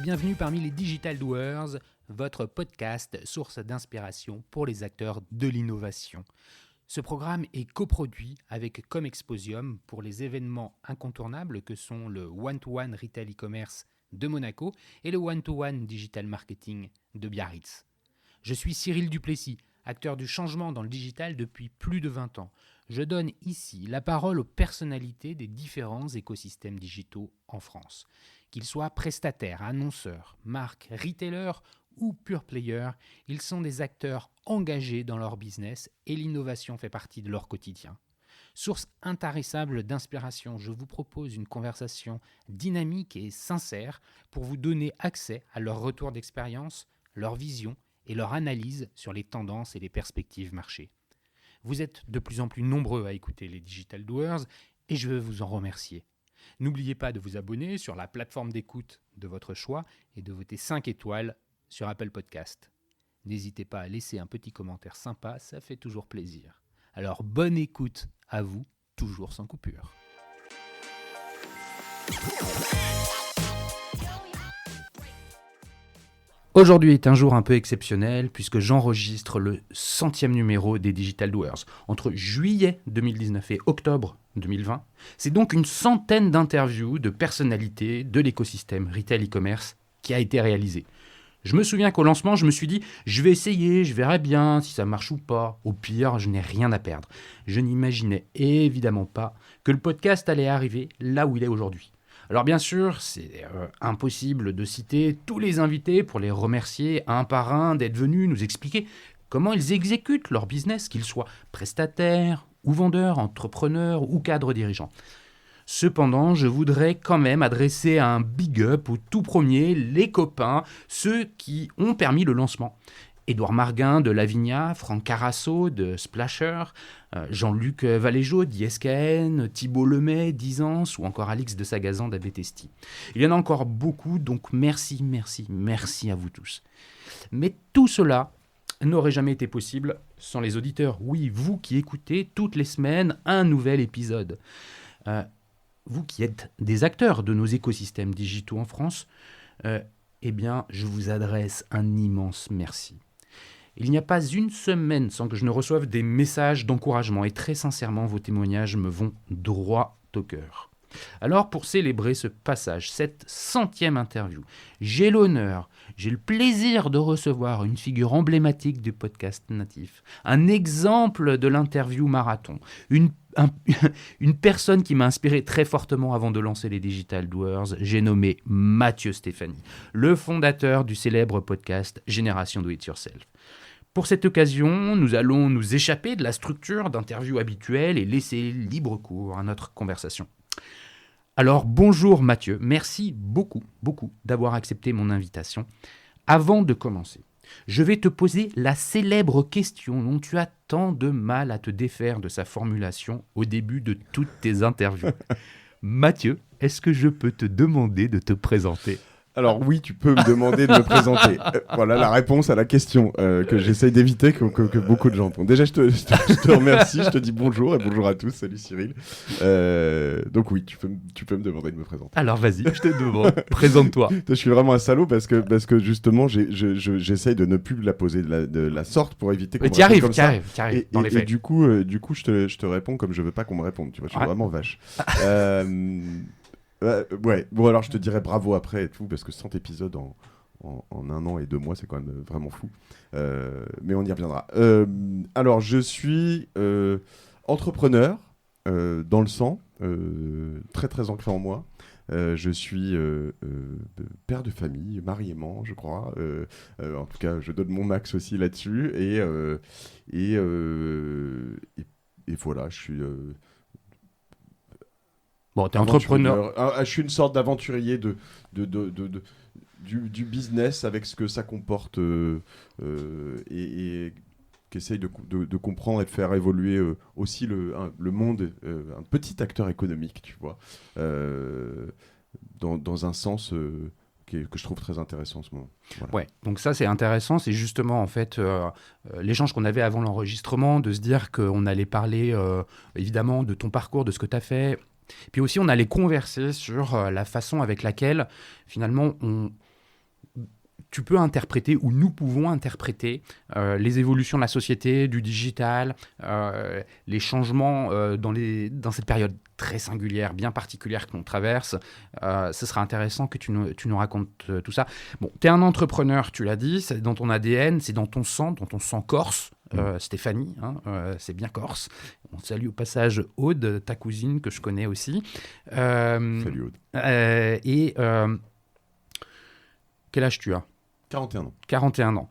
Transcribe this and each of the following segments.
bienvenue parmi les Digital Doers, votre podcast source d'inspiration pour les acteurs de l'innovation. Ce programme est coproduit avec Comexposium pour les événements incontournables que sont le One-to-One Retail e-commerce de Monaco et le One-to-One Digital Marketing de Biarritz. Je suis Cyril Duplessis, acteur du changement dans le digital depuis plus de 20 ans. Je donne ici la parole aux personnalités des différents écosystèmes digitaux en France. Qu'ils soient prestataires, annonceurs, marques, retailers ou pure players, ils sont des acteurs engagés dans leur business et l'innovation fait partie de leur quotidien. Source intarissable d'inspiration, je vous propose une conversation dynamique et sincère pour vous donner accès à leur retour d'expérience, leur vision et leur analyse sur les tendances et les perspectives marché. Vous êtes de plus en plus nombreux à écouter les Digital Doers et je veux vous en remercier. N'oubliez pas de vous abonner sur la plateforme d'écoute de votre choix et de voter 5 étoiles sur Apple Podcast. N'hésitez pas à laisser un petit commentaire sympa, ça fait toujours plaisir. Alors bonne écoute à vous, toujours sans coupure. Aujourd'hui est un jour un peu exceptionnel puisque j'enregistre le 100e numéro des Digital Doers. Entre juillet 2019 et octobre 2020, c'est donc une centaine d'interviews de personnalités de l'écosystème retail e-commerce qui a été réalisée. Je me souviens qu'au lancement, je me suis dit « je vais essayer, je verrai bien si ça marche ou pas. Au pire, je n'ai rien à perdre ». Je n'imaginais évidemment pas que le podcast allait arriver là où il est aujourd'hui. Alors bien sûr, c'est impossible de citer tous les invités pour les remercier un par un d'être venus nous expliquer comment ils exécutent leur business, qu'ils soient prestataires ou vendeurs, entrepreneurs ou cadres dirigeants. Cependant, je voudrais quand même adresser un big up aux tout premiers, les copains, ceux qui ont permis le lancement. Édouard Marguin de Lavinia, Franck Carasso de Splasher, Jean-Luc Valéjo d'ISKN, Thibault Lemay d'Isance ou encore Alix de Sagazan d'Abetesti. Il y en a encore beaucoup, donc merci à vous tous. Mais tout cela n'aurait jamais été possible sans les auditeurs. Oui, vous qui écoutez toutes les semaines un nouvel épisode. Vous qui êtes des acteurs de nos écosystèmes digitaux en France, eh bien, je vous adresse un immense merci. Il n'y a pas une semaine sans que je ne reçoive des messages d'encouragement et très sincèrement, vos témoignages me vont droit au cœur. Alors, pour célébrer ce passage, cette 100e interview, j'ai le plaisir de recevoir une figure emblématique du podcast natif, un exemple de l'interview marathon, une personne qui m'a inspiré très fortement avant de lancer les Digital Doers, j'ai nommé Mathieu Stéphanie, le fondateur du célèbre podcast Génération Do It Yourself. Pour cette occasion, nous allons nous échapper de la structure d'interview habituelle et laisser libre cours à notre conversation. Alors bonjour Mathieu, merci beaucoup d'avoir accepté mon invitation. Avant de commencer, je vais te poser la célèbre question dont tu as tant de mal à te défaire de sa formulation au début de toutes tes interviews. Mathieu, est-ce que je peux te demander de te présenter ? Alors oui, tu peux me demander de me présenter. Voilà la réponse à la question que j'essaye d'éviter que beaucoup de gens font. Déjà, je te remercie, je te dis bonjour et bonjour à tous. Salut Cyril. Donc oui, tu peux me demander de me présenter. Alors vas-y, je te demande, présente-toi. Je suis vraiment un salaud parce que justement, j'essaye de ne plus la poser de la sorte pour éviter qu'on me réponde comme ça. Tu arrives, dans les faits. Et du coup, je te réponds comme je veux pas qu'on me réponde. Tu vois, je suis vraiment vache. Ouais, bon alors je te dirais bravo après et tout, parce que 100 épisodes en 1 an et 2 mois, c'est quand même vraiment fou. Mais on y reviendra. Alors je suis entrepreneur dans le sang, très très ancré en moi. Je suis père de famille, mari aimant, je crois. En tout cas, je donne mon max aussi là-dessus. Et voilà, je suis... Bon, t'es entrepreneur. Je suis une sorte d'aventurier du business avec ce que ça comporte et qui essaye de comprendre et de faire évoluer aussi le monde, un petit acteur économique, tu vois, dans un sens que je trouve très intéressant en ce moment. Voilà. Ouais, donc ça c'est intéressant, c'est justement en fait l'échange qu'on avait avant l'enregistrement, de se dire qu'on allait parler évidemment de ton parcours, de ce que tu as fait. Puis aussi, on allait converser sur la façon avec laquelle, finalement, tu peux interpréter, ou nous pouvons interpréter, les évolutions de la société, du digital, les changements dans cette période très singulière, bien particulière que l'on traverse. Ce sera intéressant que tu nous racontes tout ça. Bon, tu es un entrepreneur, tu l'as dit, c'est dans ton ADN, c'est dans ton sang corse. Stéphanie, c'est bien corse. On salue au passage Aude, ta cousine que je connais aussi. Salut Aude. Quel âge tu as ? 41 ans. 41 ans.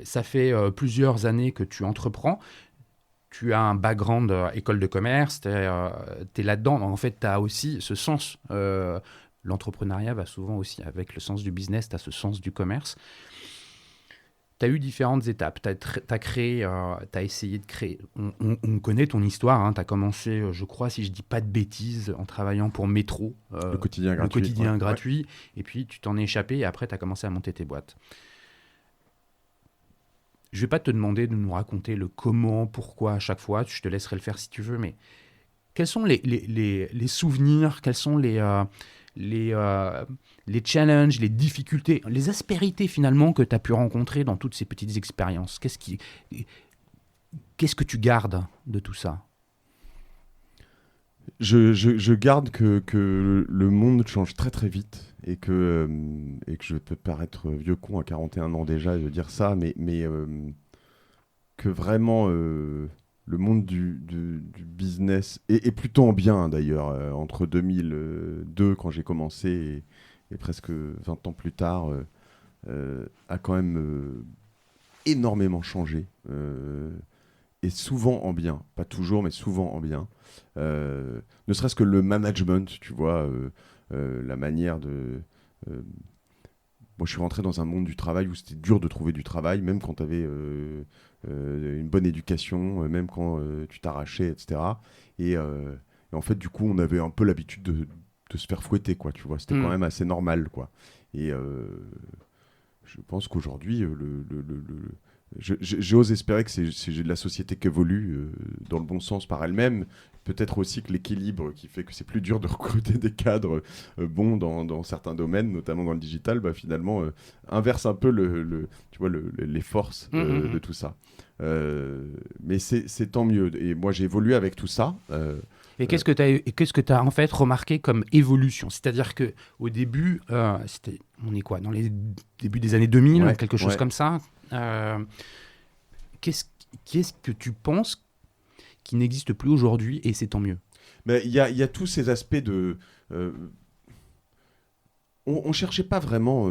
Ça fait plusieurs années que tu entreprends. Tu as un background école de commerce, tu es là-dedans. Donc, en fait, tu as aussi ce sens. L'entrepreneuriat va souvent aussi avec le sens du business, tu as ce sens du commerce. Tu as eu différentes étapes. Tu as essayé de créer. On connaît ton histoire. Tu as commencé, je crois, si je ne dis pas de bêtises, en travaillant pour Métro. Le quotidien gratuit. Le quotidien gratuit. Et puis, tu t'en es échappé et après, tu as commencé à monter tes boîtes. Je ne vais pas te demander de nous raconter le comment, pourquoi à chaque fois. Je te laisserai le faire si tu veux. Mais quels sont les souvenirs, quels sont les challenges, les difficultés, les aspérités finalement que tu as pu rencontrer dans toutes ces petites expériences? Qu'est-ce que tu gardes de tout ça? Je garde que le monde change très très vite et que je peux paraître vieux con à 41 ans déjà de dire ça, mais que vraiment le monde du business est plutôt en bien d'ailleurs, entre 2002 quand j'ai commencé et presque 20 ans plus tard, a quand même énormément changé, et souvent en bien, pas toujours mais souvent en bien, ne serait-ce que le management, tu vois, la manière de... Moi je suis rentré dans un monde du travail où c'était dur de trouver du travail, même quand tu avais... une bonne éducation, même quand tu t'arrachais, etc. Et en fait, du coup, on avait un peu l'habitude de se faire fouetter, quoi, tu vois. C'était quand même assez normal, quoi. Et je pense qu'aujourd'hui, j'ose espérer que c'est la société qui évolue dans le bon sens par elle-même. Peut-être aussi que l'équilibre qui fait que c'est plus dur de recruter des cadres bons dans certains domaines, notamment dans le digital, finalement inverse un peu tu vois, les forces de tout ça. Mais c'est tant mieux. Et moi, j'ai évolué avec tout ça. Et qu'est-ce que tu as en fait remarqué comme évolution? C'est-à-dire qu'au début, on est quoi, dans les débuts des années 2000, quelque chose comme ça. Qu'est-ce que tu penses qui n'existe plus aujourd'hui et c'est tant mieux? Mais il y a tous ces aspects de... on cherchait pas vraiment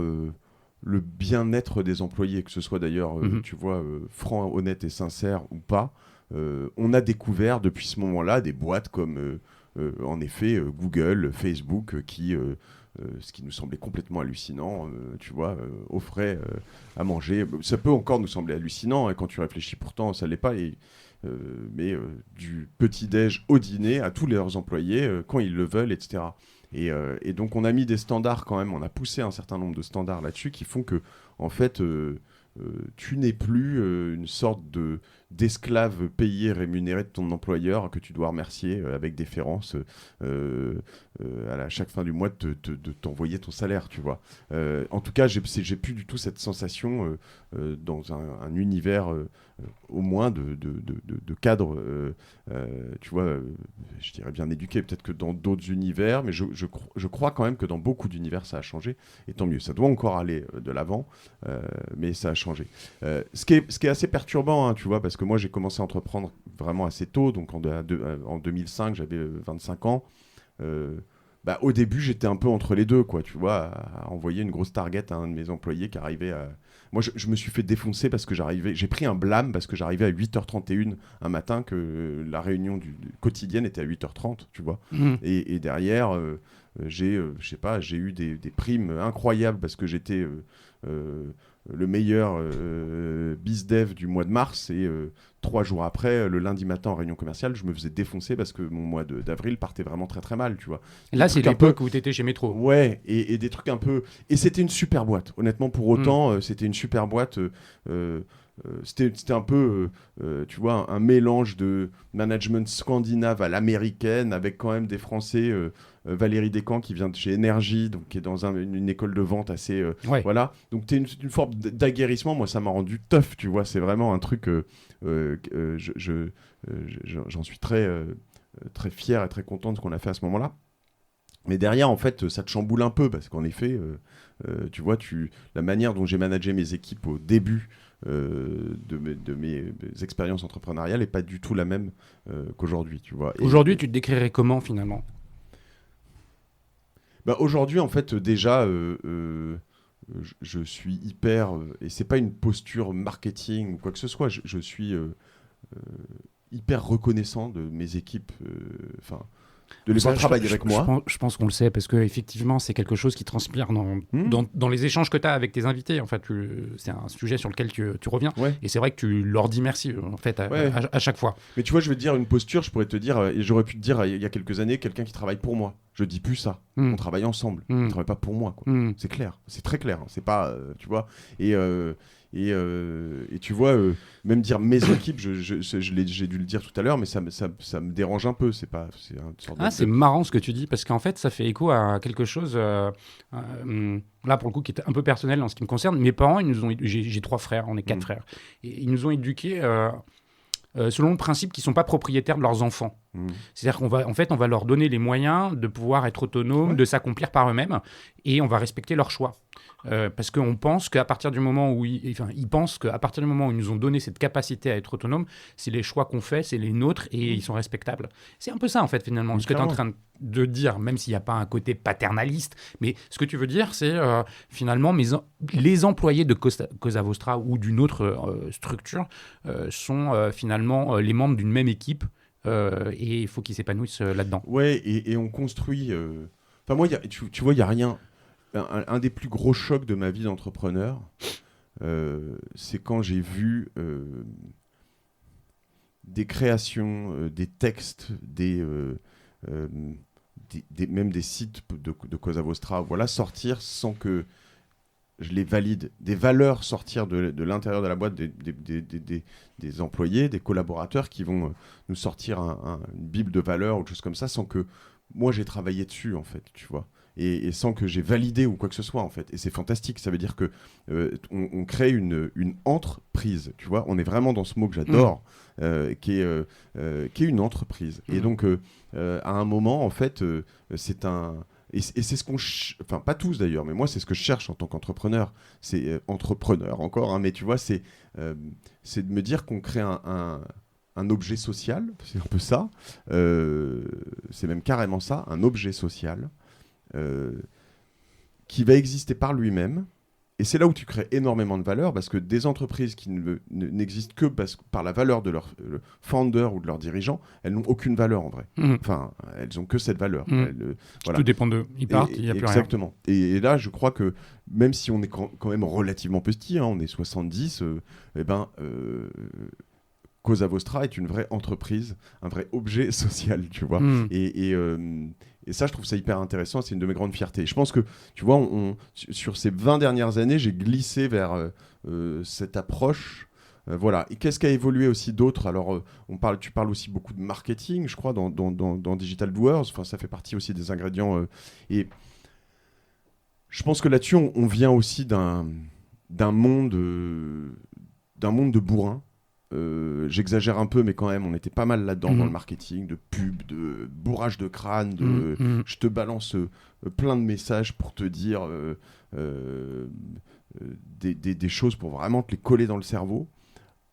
le bien-être des employés, que ce soit d'ailleurs, tu vois, franc, honnête et sincère ou pas. On a découvert depuis ce moment-là des boîtes comme, en effet, Google, Facebook, ce qui nous semblait complètement hallucinant, tu vois, offrait à manger. Ça peut encore nous sembler hallucinant, et quand tu réfléchis, pourtant, ça ne l'est pas. Mais du petit-déj au dîner à tous leurs employés, quand ils le veulent, etc. Et donc, on a mis des standards quand même, on a poussé un certain nombre de standards là-dessus qui font que, en fait, tu n'es plus une sorte d'esclave payé, rémunéré de ton employeur que tu dois remercier avec déférence à chaque fin du mois de t'envoyer ton salaire, tu vois. En tout cas, j'ai plus du tout cette sensation dans un univers au moins de cadre, tu vois, je dirais bien éduqué, peut-être que dans d'autres univers, mais je crois quand même que dans beaucoup d'univers ça a changé, et tant mieux, ça doit encore aller de l'avant, mais ça a changé. Ce qui est assez perturbant, hein, tu vois, parce que moi j'ai commencé à entreprendre vraiment assez tôt, donc en 2005 j'avais 25 ans. Au début j'étais un peu entre les deux, quoi, tu vois, à envoyer une grosse target à un de mes employés qui arrivait à... Moi je me suis fait défoncer parce que j'ai pris un blâme parce que j'arrivais à 8h31 un matin, que la réunion quotidienne était à 8h30, tu vois. Et derrière j'ai eu des primes incroyables parce que j'étais le meilleur bizdev du mois de mars, et 3 jours après, le lundi matin en réunion commerciale, je me faisais défoncer parce que mon mois d'avril partait vraiment très très mal, tu vois. Là, c'est l'époque où tu étais chez Métro. Ouais, et des trucs un peu... Et c'était une super boîte, honnêtement, pour autant, c'était une super boîte. c'était un peu, tu vois, un mélange de management scandinave à l'américaine, avec quand même des Français, Valérie Descamps qui vient de chez Énergie, donc qui est dans une école de vente assez... Ouais. voilà, donc tu es une forme d'aguerrissement, moi ça m'a rendu tough, tu vois, c'est vraiment un truc, j'en suis très fier et très content de ce qu'on a fait à ce moment-là. Mais derrière, en fait, ça te chamboule un peu, parce qu'en effet, tu vois, la manière dont j'ai managé mes équipes au début de mes expériences entrepreneuriales n'est pas du tout la même qu'aujourd'hui, tu vois. Aujourd'hui, tu te décrirais comment finalement? Bah, aujourd'hui, en fait, déjà, je suis hyper... et c'est pas une posture marketing ou quoi que ce soit, je suis hyper reconnaissant de mes équipes, enfin, de les Ça, voir travailler avec moi. je pense qu'on le sait parce que effectivement, c'est quelque chose qui transpire Hmm. dans les échanges que tu as avec tes invités. En fait, c'est un sujet sur lequel tu reviens. Ouais. Et c'est vrai que tu leur dis merci en fait Ouais. à chaque fois. Mais tu vois, je vais te dire une posture, je pourrais te dire, et j'aurais pu te dire il y a quelques années, quelqu'un qui travaille pour moi. Je dis plus ça. Hmm. On travaille ensemble. Hmm. On ne travaille pas pour moi, quoi. Hmm. C'est clair, c'est très clair. Hein. C'est pas, tu vois. Et tu vois, même dire mes équipes, j'ai dû le dire tout à l'heure, mais ça me dérange un peu. C'est une sorte Ah, c'est marrant ce que tu dis parce qu'en fait, ça fait écho à quelque chose. Là, pour le coup, qui est un peu personnel en ce qui me concerne. Mes parents, j'ai 3 frères, on est 4 frères, et ils nous ont éduqués selon le principe qu'ils ne sont pas propriétaires de leurs enfants. C'est-à-dire on va leur donner les moyens de pouvoir être autonomes, de s'accomplir par eux-mêmes, et on va respecter leurs choix. Parce qu'on pense qu'à partir du moment où ils pensent qu'à partir du moment où ils nous ont donné cette capacité à être autonomes, c'est les choix qu'on fait, c'est les nôtres, et ils sont respectables. C'est un peu ça, en fait, finalement, ce que tu es en train de dire, même s'il n'y a pas un côté paternaliste, mais ce que tu veux dire, c'est finalement les employés de Cosa Vostra ou d'une autre structure sont finalement les membres d'une même équipe, et il faut qu'ils s'épanouissent là-dedans. Ouais, et on construit... Enfin, moi, tu vois, il n'y a rien... Un des plus gros chocs de ma vie d'entrepreneur, c'est quand j'ai vu des créations, des textes, même des sites de Cosa Vostra, voilà, sortir sans que je les valide, des valeurs sortir de l'intérieur de la boîte des employés, des collaborateurs qui vont nous sortir une bible de valeurs ou autre chose comme ça, sans que moi j'ai travaillé dessus, en fait, tu vois. Et sans que j'ai validé ou quoi que ce soit, en fait. Et c'est fantastique, ça veut dire que on crée une entreprise, tu vois. On est vraiment dans ce mot que j'adore, qui est une entreprise. Et donc, à un moment, en fait, c'est un... Et c'est ce qu'on... Enfin, pas tous d'ailleurs, mais moi, c'est ce que je cherche en tant qu'entrepreneur. C'est entrepreneur encore, hein, mais tu vois, c'est de me dire qu'on crée un objet social, c'est un peu ça. C'est même carrément ça, un objet social qui va exister par lui-même. Et c'est là où tu crées énormément de valeur, parce que des entreprises qui n'existent que par la valeur de leur founder ou de leurs dirigeants, elles n'ont aucune valeur en vrai. Enfin, elles n'ont que cette valeur. Voilà. Tout dépend d'eux. Ils partent, il n'y a plus rien. Exactement. Et là, je crois que même si on est quand même relativement petit, hein, on est 70, Cosa Vostra est une vraie entreprise, un vrai objet social, tu vois. Et ça, je trouve ça hyper intéressant. C'est une de mes grandes fiertés. Je pense que, tu vois, sur ces 20 dernières années, j'ai glissé vers cette approche. Voilà. Et qu'est-ce qui a évolué aussi d'autre? Alors, tu parles aussi beaucoup de marketing, je crois, dans Digital Doers. Enfin, ça fait partie aussi des ingrédients. Et je pense que là-dessus, on vient aussi d'un monde de bourrins. J'exagère un peu, mais quand même, on était pas mal là-dedans dans le marketing, de pub, de bourrage de crâne, je te balance plein de messages pour te dire des choses pour vraiment te les coller dans le cerveau,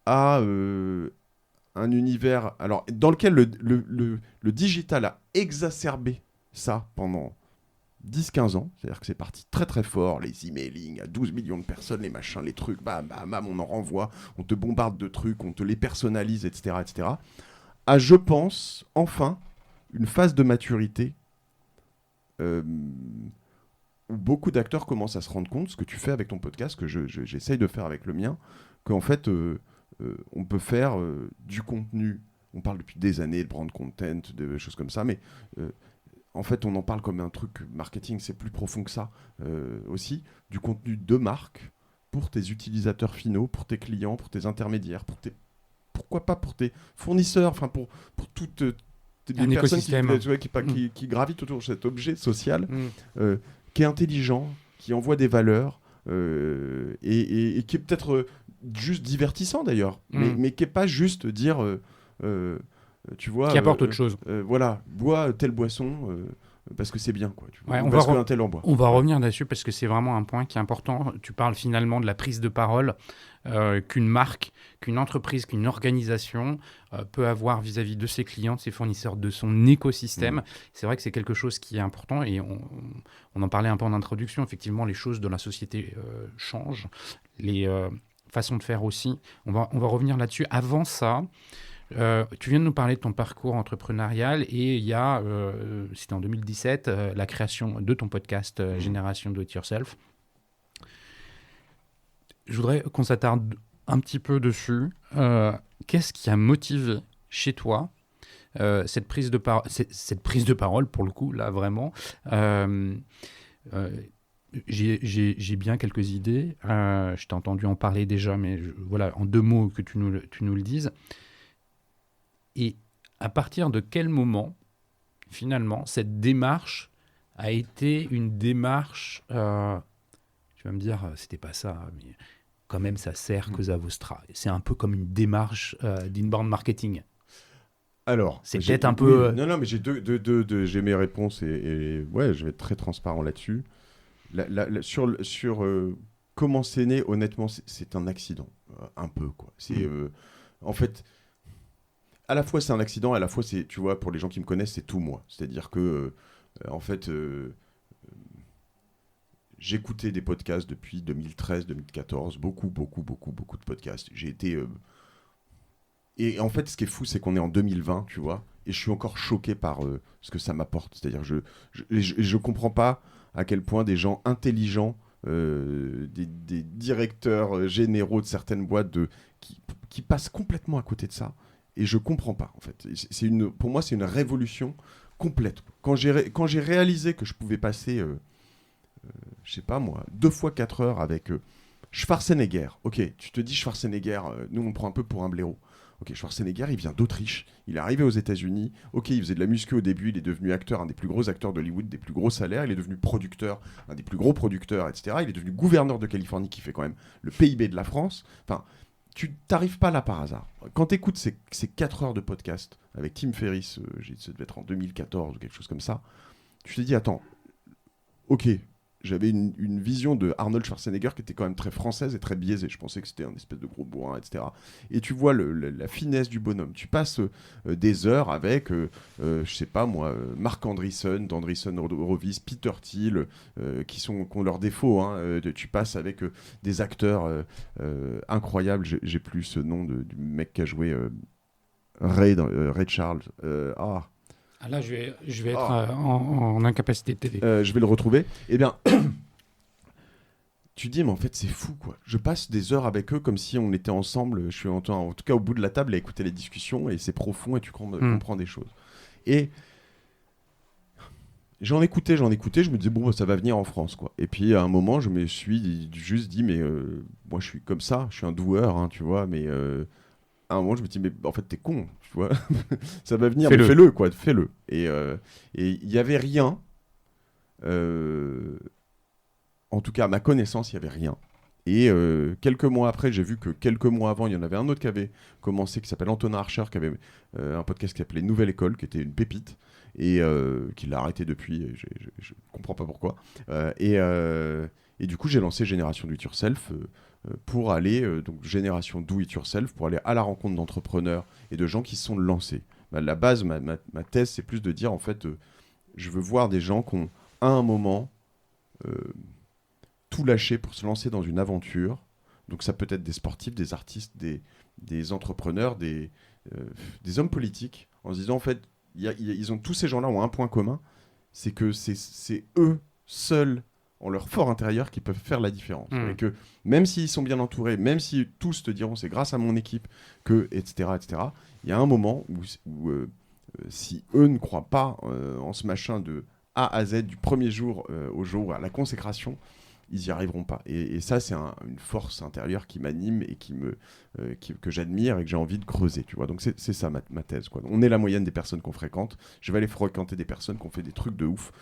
à un univers alors, dans lequel le digital a exacerbé ça pendant 10-15 ans, c'est-à-dire que c'est parti très très fort, les emailing à 12 millions de personnes, les machins, les trucs, bam, bam, bam, on en renvoie, on te bombarde de trucs, on te les personnalise, etc., etc. À, je pense, enfin, une phase de maturité où beaucoup d'acteurs commencent à se rendre compte, ce que tu fais avec ton podcast, que j'essaye de faire avec le mien, qu'en fait, on peut faire du contenu, on parle depuis des années de brand content, de choses comme ça, mais... en fait, on en parle comme un truc marketing, c'est plus profond que ça aussi, du contenu de marque pour tes utilisateurs finaux, pour tes clients, pour tes intermédiaires, pourquoi pas pour tes fournisseurs, enfin pour toutes un écosystème qui gravitent autour de cet objet social qui est intelligent, qui envoie des valeurs et qui est peut-être juste divertissant d'ailleurs, mais qui n'est pas juste dire, tu vois... Qui apporte autre chose. Voilà, bois telle boisson... parce que c'est bien, quoi. Parce qu'un tel en boit. On va revenir là-dessus parce que c'est vraiment un point qui est important. Tu parles finalement de la prise de parole qu'une marque, qu'une entreprise, qu'une organisation peut avoir vis-à-vis de ses clients, de ses fournisseurs, de son écosystème. C'est vrai que c'est quelque chose qui est important et on en parlait un peu en introduction. Effectivement, les choses de la société changent, les façons de faire aussi. On va revenir là-dessus. Avant ça... tu viens de nous parler de ton parcours entrepreneurial et il y a, c'était en 2017, la création de ton podcast Génération Do It Yourself. Je voudrais qu'on s'attarde un petit peu dessus. Qu'est-ce qui a motivé chez toi cette prise de parole, pour le coup, là, vraiment j'ai bien quelques idées. Je t'ai entendu en parler déjà, mais voilà, en 2 mots que tu nous le dises. Et à partir de quel moment, finalement, cette démarche a été une démarche... tu vas me dire, c'était pas ça, mais quand même, ça sert Cosa Vostra. C'est un peu comme une démarche d'inbound marketing. Alors, c'est peut-être un peu... Non, mais j'ai mes réponses et ouais, je vais être très transparent là-dessus. Sur comment c'est né, honnêtement, c'est un accident. Un peu, quoi. C'est... en fait... À la fois, c'est un accident, à la fois, c'est, tu vois, pour les gens qui me connaissent, c'est tout moi. C'est-à-dire que, en fait, j'écoutais des podcasts depuis 2013-2014, beaucoup de podcasts. J'ai été... Et en fait, ce qui est fou, c'est qu'on est en 2020, tu vois, et je suis encore choqué par ce que ça m'apporte. C'est-à-dire que je comprends pas à quel point des gens intelligents, des directeurs généraux de certaines boîtes, qui passent complètement à côté de ça. Et je comprends pas, en fait. Pour moi, c'est une révolution complète. Quand j'ai réalisé que je pouvais passer, je sais pas moi, 2 fois 4 heures avec Schwarzenegger. Ok, tu te dis Schwarzenegger, nous on prend un peu pour un blaireau. Ok, Schwarzenegger, il vient d'Autriche, il est arrivé aux États-Unis. Ok, il faisait de la muscu au début, il est devenu acteur, un des plus gros acteurs d'Hollywood, des plus gros salaires. Il est devenu producteur, un des plus gros producteurs, etc. Il est devenu gouverneur de Californie, qui fait quand même le PIB de la France. Enfin... Tu t'arrives pas là par hasard. Quand tu écoutes ces 4 heures de podcast avec Tim Ferriss, ça devait être en 2014 ou quelque chose comme ça, tu te dis, attends, ok, j'avais une vision de Arnold Schwarzenegger qui était quand même très française et très biaisée. Je pensais que c'était un espèce de gros bourrin, etc. Et tu vois la finesse du bonhomme. Tu passes des heures avec, je sais pas moi, Marc Andreessen, d'Andreessen Horowitz, Peter Thiel, qui ont leurs défauts. Tu passes avec des acteurs incroyables. J'ai plus ce nom du mec qui a joué Ray Charles. Là, je vais être en incapacité de t'aider. Je vais le retrouver. Eh bien, tu dis, mais en fait, c'est fou, quoi. Je passe des heures avec eux comme si on était ensemble. Je suis en tout cas au bout de la table à écouter les discussions et c'est profond et tu comprends des choses. Et j'en écoutais. Je me disais, bon, ça va venir en France, quoi. Et puis, à un moment, je me suis juste dit, mais moi, je suis comme ça. Je suis un doueur, hein, tu vois, mais... à un moment, je me dis, mais en fait, t'es con, tu vois. Ça va venir, mais fais-le, quoi, fais-le. Et il n'y avait rien. En tout cas, à ma connaissance, il n'y avait rien. Et quelques mois après, j'ai vu que quelques mois avant, il y en avait un autre qui avait commencé, qui s'appelle Antonin Archer, qui avait un podcast qui s'appelait Nouvelle École, qui était une pépite, et qui l'a arrêté depuis, et je ne comprends pas pourquoi. Et du coup, j'ai lancé Génération Do It Yourself, pour aller, donc Génération Do It Yourself, pour aller à la rencontre d'entrepreneurs et de gens qui se sont lancés. La base, ma thèse, c'est plus de dire, en fait, je veux voir des gens qui ont, à un moment, tout lâché pour se lancer dans une aventure. Donc ça peut être des sportifs, des artistes, des entrepreneurs, des hommes politiques, en se disant, en fait, tous ces gens-là ont un point commun, c'est que c'est eux seuls, en leur fort intérieur, qui peuvent faire la différence. Et que même s'ils sont bien entourés, même si tous te diront c'est grâce à mon équipe que, etc., il y a un moment où si eux ne croient pas en ce machin de A à Z, du premier jour au jour à la consécration, ils n'y arriveront pas. Et ça, c'est une force intérieure qui m'anime et que j'admire et que j'ai envie de creuser, tu vois. Donc c'est ça ma thèse, quoi. On est la moyenne des personnes qu'on fréquente. Je vais aller fréquenter des personnes qui ont fait des trucs de ouf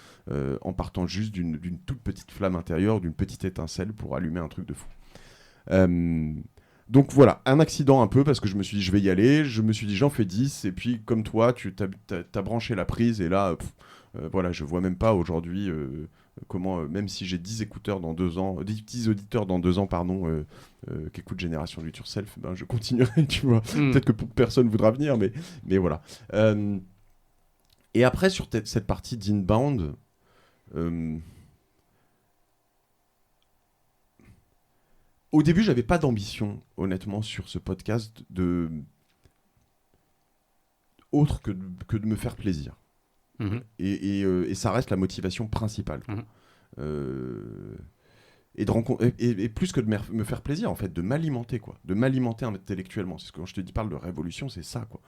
en partant juste d'une toute petite flamme intérieure, d'une petite étincelle pour allumer un truc de fou. Donc voilà, un accident un peu parce que je me suis dit je vais y aller, je me suis dit j'en fais 10 et puis comme toi tu t'as branché la prise et là voilà, je vois même pas aujourd'hui comment, même si j'ai 10 écouteurs dans 2 ans, 10 auditeurs dans 2 ans, pardon, qui écoutent Génération Do It Yourself, ben je continuerai, tu vois. Peut-être que personne voudra venir, mais voilà. Et après, sur cette partie d'Inbound, au début, j'avais pas d'ambition, honnêtement, sur ce podcast autre que de me faire plaisir. Et ça reste la motivation principale. Et plus que de me faire plaisir, en fait, de m'alimenter, quoi. De m'alimenter intellectuellement. C'est ce que quand je te parle de révolution, c'est ça, quoi.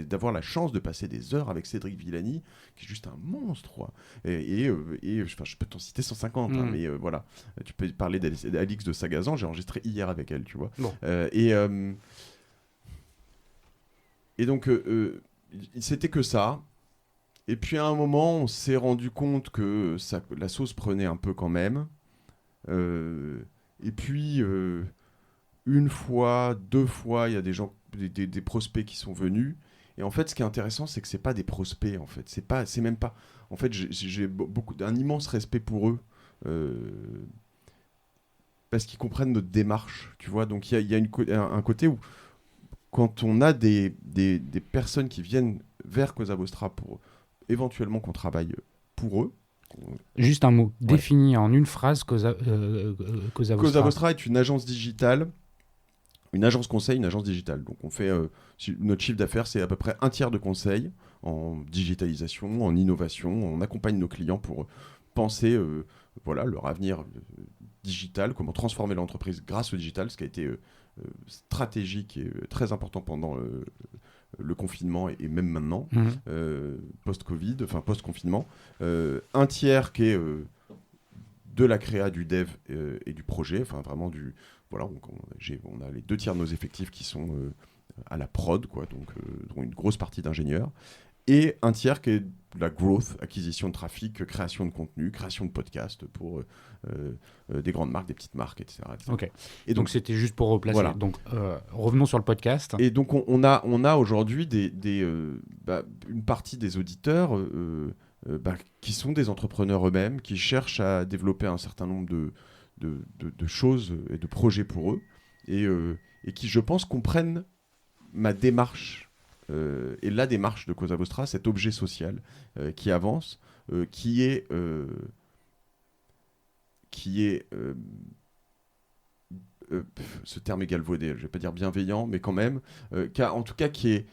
D'avoir la chance de passer des heures avec Cédric Villani, qui est juste un monstre, quoi. Je peux t'en citer 150, hein, mais voilà. Tu peux parler d'Alix de Sagazan, j'ai enregistré hier avec elle, tu vois. Bon. Et donc, c'était que ça. Et puis à un moment, on s'est rendu compte que la sauce prenait un peu quand même. Et puis, une fois, 2 fois, il y a des gens, des prospects qui sont venus. Et en fait, ce qui est intéressant, c'est que c'est pas des prospects, en fait. C'est même pas. En fait, j'ai un immense respect pour eux. Parce qu'ils comprennent notre démarche, tu vois. Donc, il y a un côté où, quand on a des personnes qui viennent vers Cosa Vostra pour éventuellement qu'on travaille pour eux. Juste un mot, défini en une phrase Cosa Vostra. Cosa Vostra est une agence digitale, une agence conseil, une agence digitale. Donc on fait notre chiffre d'affaires, c'est à peu près 1/3 de conseils en digitalisation, en innovation. On accompagne nos clients pour penser leur avenir digital, comment transformer l'entreprise grâce au digital, ce qui a été stratégique et très important pendant le confinement et même maintenant, post-Covid, enfin post-confinement. 1/3 qui est de la créa, du dev et du projet, enfin vraiment du... Voilà, on a les 2/3 de nos effectifs qui sont à la prod, quoi, donc dont une grosse partie d'ingénieurs. Et 1/3 qui est la growth, acquisition de trafic, création de contenu, création de podcasts pour des grandes marques, des petites marques, etc. Ok. Et donc c'était juste pour replacer. Voilà. Donc revenons sur le podcast. Et donc on a aujourd'hui une partie des auditeurs qui sont des entrepreneurs eux-mêmes, qui cherchent à développer un certain nombre de choses et de projets pour eux, et qui, je pense, comprennent ma démarche. Et la démarche de Cosa Vostra, cet objet social qui avance, qui est ce terme est galvaudé, je ne vais pas dire bienveillant, mais quand même, en tout cas qui est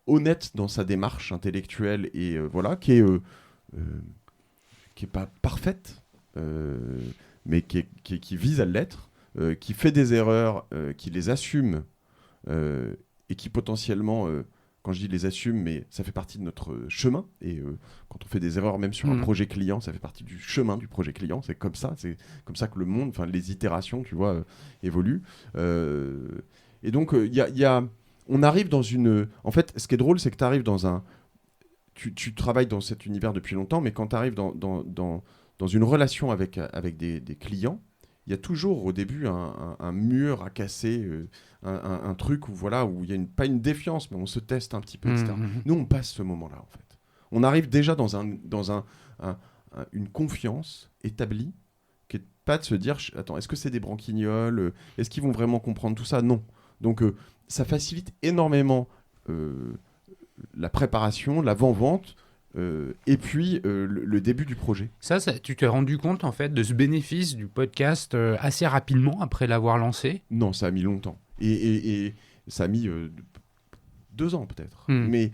honnête dans sa démarche intellectuelle et qui est pas parfaite, mais qui vise à l'être, qui fait des erreurs, qui les assume et qui potentiellement quand je dis les assume, mais ça fait partie de notre chemin. Et quand on fait des erreurs, même sur un projet client, ça fait partie du chemin du projet client. C'est comme ça que le monde, enfin les itérations, tu vois, évoluent. Et donc, on arrive dans une... En fait, ce qui est drôle, c'est que tu arrives dans un... Tu travailles dans cet univers depuis longtemps, mais quand tu arrives dans une relation avec des clients, il y a toujours au début un mur à casser, un truc où il y a pas une défiance, mais on se teste un petit peu, etc. Nous, on passe ce moment-là, en fait. On arrive déjà dans une confiance établie, qui n'est pas de se dire, attends, est-ce que c'est des branquignoles ? Est-ce qu'ils vont vraiment comprendre tout ça ? Non. Donc, ça facilite énormément la préparation, l'avant-vente, et puis le début du projet. Ça, tu t'es rendu compte en fait de ce bénéfice du podcast assez rapidement après l'avoir lancé ? Non, ça a mis longtemps. Et ça a mis 2 ans peut-être. Mais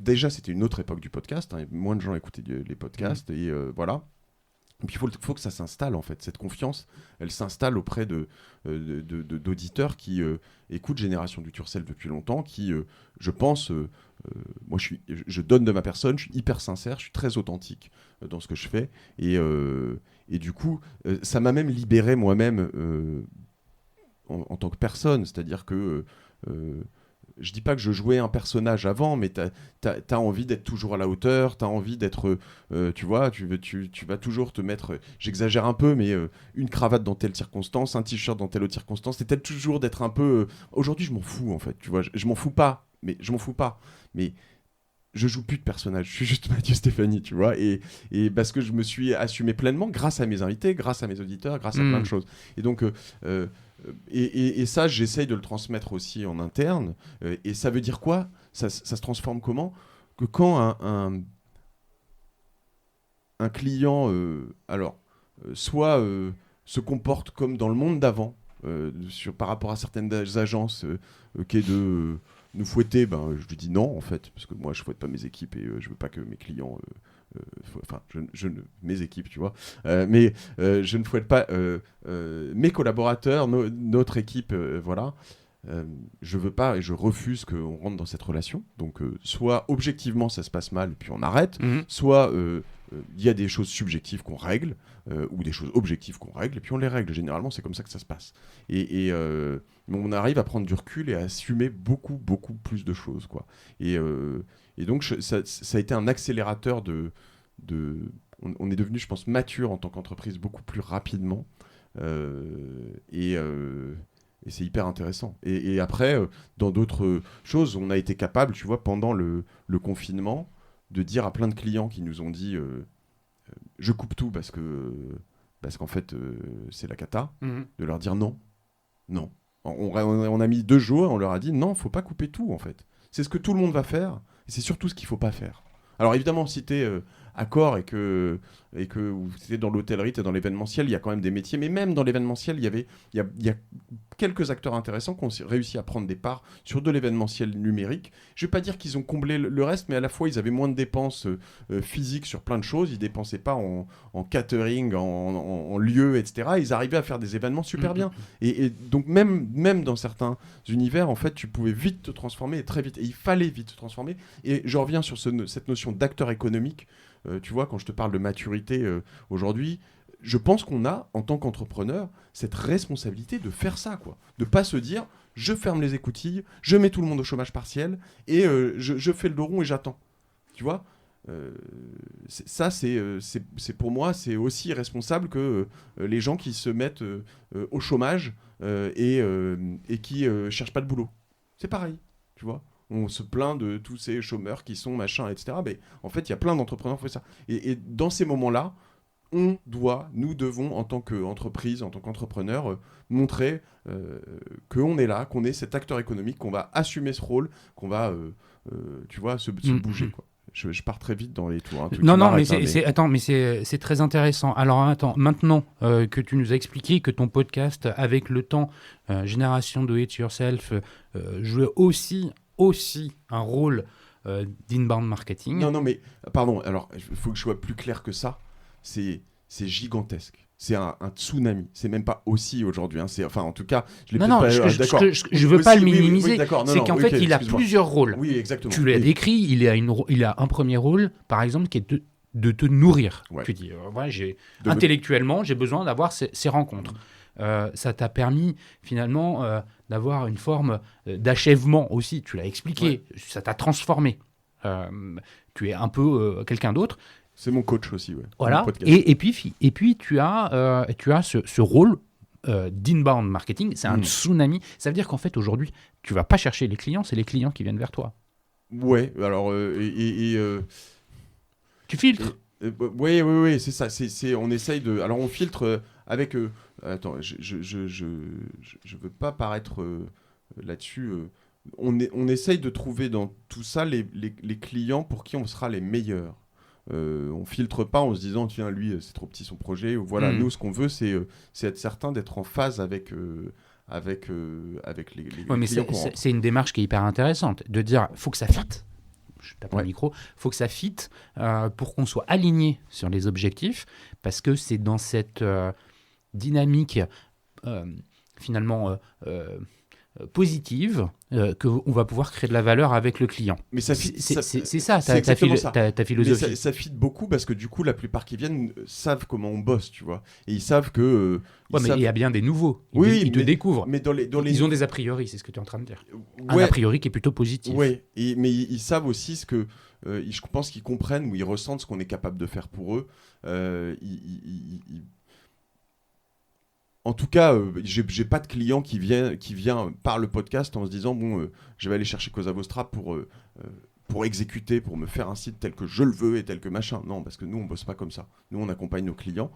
déjà, c'était une autre époque du podcast. Moins de gens écoutaient les podcasts. Et voilà. Et puis il faut que ça s'installe en fait. Cette confiance, elle s'installe auprès d'auditeurs qui écoutent Génération du Turcel depuis longtemps, qui, je pense, moi je donne de ma personne, je suis hyper sincère, je suis très authentique dans ce que je fais. Et du coup, ça m'a même libéré moi-même en tant que personne. C'est-à-dire que je dis pas que je jouais un personnage avant, mais t'as envie d'être toujours à la hauteur, t'as envie d'être, tu vois, tu vas toujours te mettre, j'exagère un peu, mais une cravate dans telle circonstance, un t-shirt dans telle autre circonstance, t'es peut-être toujours d'être un peu. Aujourd'hui, je m'en fous en fait, tu vois, je m'en fous pas, mais je joue plus de personnage, je suis juste Mathieu Stéphanie, tu vois, et parce que je me suis assumé pleinement grâce à mes invités, grâce à mes auditeurs, grâce à plein de choses. Et donc, et ça, j'essaye de le transmettre aussi en interne. Et ça veut dire quoi ? Ça se transforme comment ? Que quand un client, soit se comporte comme dans le monde d'avant, par rapport à certaines agences, qui est de nous fouetter, je lui dis non en fait, parce que moi je fouette pas mes équipes et je veux pas que mes clients, mes équipes, tu vois, mais je ne fouette pas mes collaborateurs, notre équipe, voilà. Je veux pas et je refuse qu'on rentre dans cette relation. Donc, soit objectivement ça se passe mal et puis on arrête, soit il y a des choses subjectives qu'on règle ou des choses objectives qu'on règle et puis on les règle. Généralement, c'est comme ça que ça se passe. Et on arrive à prendre du recul et à assumer beaucoup, beaucoup plus de choses, quoi. Et donc, ça a été un accélérateur on est devenu, je pense, mature en tant qu'entreprise beaucoup plus rapidement. Et c'est hyper intéressant. Et après, dans d'autres choses, on a été capable, tu vois, pendant le confinement, de dire à plein de clients qui nous ont dit je coupe tout parce qu'en fait, c'est la cata, de leur dire non. On a mis 2 jours, on leur a dit non, faut pas couper tout, en fait. C'est ce que tout le monde va faire, et c'est surtout ce qu'il faut pas faire. Alors évidemment, si t'es Accor et que t'es dans l'hôtellerie, t'es dans l'événementiel, il y a quand même des métiers, mais même dans l'événementiel, il y a quelques acteurs intéressants qui ont réussi à prendre des parts sur de l'événementiel numérique. Je vais pas dire qu'ils ont comblé le reste, mais à la fois ils avaient moins de dépenses physiques sur plein de choses, ils dépensaient pas en catering, en lieu, etc. Ils arrivaient à faire des événements super bien. Et donc même dans certains univers, en fait, tu pouvais vite te transformer, et très vite, et il fallait vite te transformer. Et je reviens sur cette notion d'acteur économique. Tu vois, quand je te parle de maturité aujourd'hui, je pense qu'on a, en tant qu'entrepreneur, cette responsabilité de faire ça, quoi. De pas se dire, je ferme les écoutilles, je mets tout le monde au chômage partiel, et je fais le dos rond et j'attends. Tu vois, c'est pour moi, c'est aussi responsable que les gens qui se mettent au chômage et qui cherchent pas de boulot. C'est pareil, tu vois. On se plaint de tous ces chômeurs qui sont machin, etc. Mais en fait, il y a plein d'entrepreneurs qui font ça. Et dans ces moments-là, nous devons, en tant qu'entreprise, en tant qu'entrepreneur, montrer qu'on est là, qu'on est cet acteur économique, qu'on va assumer ce rôle, qu'on va, tu vois, se bouger, quoi. Je pars très vite dans les tours. Hein, non, mais c'est très intéressant. Alors, attends, maintenant que tu nous as expliqué que ton podcast, avec le temps, Génération Do It Yourself, jouait aussi un rôle d'inbound marketing. Non, mais, pardon, alors, il faut que je sois plus clair que ça. C'est gigantesque. C'est un tsunami. C'est même pas aussi aujourd'hui. Hein. Enfin, en tout cas, je l'ai pas. D'accord. Je veux pas le minimiser. Oui, c'est qu'en fait, il a plusieurs rôles. Oui, exactement. Tu l'as décrit. Il a un premier rôle, par exemple, qui est de te nourrir. Ouais. Tu dis, intellectuellement, j'ai besoin d'avoir ces rencontres. Ça t'a permis finalement d'avoir une forme d'achèvement aussi. Tu l'as expliqué. Ouais. Ça t'a transformé. Tu es un peu quelqu'un d'autre. C'est mon coach aussi, ouais. Voilà. Et puis tu as ce rôle d'inbound marketing. C'est un tsunami. Ça veut dire qu'en fait aujourd'hui, tu vas pas chercher les clients, c'est les clients qui viennent vers toi. Ouais. Alors tu filtres. Oui, c'est ça. On essaye de. Alors on filtre avec. Attends, je veux pas paraître là-dessus. On essaye de trouver dans tout ça les clients pour qui on sera les meilleurs. On filtre pas en se disant tiens lui c'est trop petit son projet ou voilà. Nous ce qu'on veut c'est être certain d'être en phase avec les mais clients c'est une démarche qui est hyper intéressante de dire faut que ça fitte. je tape le micro, il faut que ça fitte pour qu'on soit aligné sur les objectifs, parce que c'est dans cette dynamique finalement positive qu'on va pouvoir créer de la valeur avec le client. Mais ça fit, c'est ça, ta philosophie. Mais ça fit beaucoup parce que du coup, la plupart qui viennent savent comment on bosse, tu vois. Et ils savent que... mais il y a bien des nouveaux. Ils te découvrent. Mais ils ont des a priori, c'est ce que tu es en train de dire. Un a priori qui est plutôt positif. Oui, mais ils savent aussi ce que... je pense qu'ils comprennent ou ils ressentent ce qu'on est capable de faire pour eux. En tout cas, j'ai pas de client qui vient par le podcast en se disant je vais aller chercher Cosa Vostra pour exécuter, pour me faire un site tel que je le veux et tel que machin. Non, parce que nous, on bosse pas comme ça. Nous, on accompagne nos clients,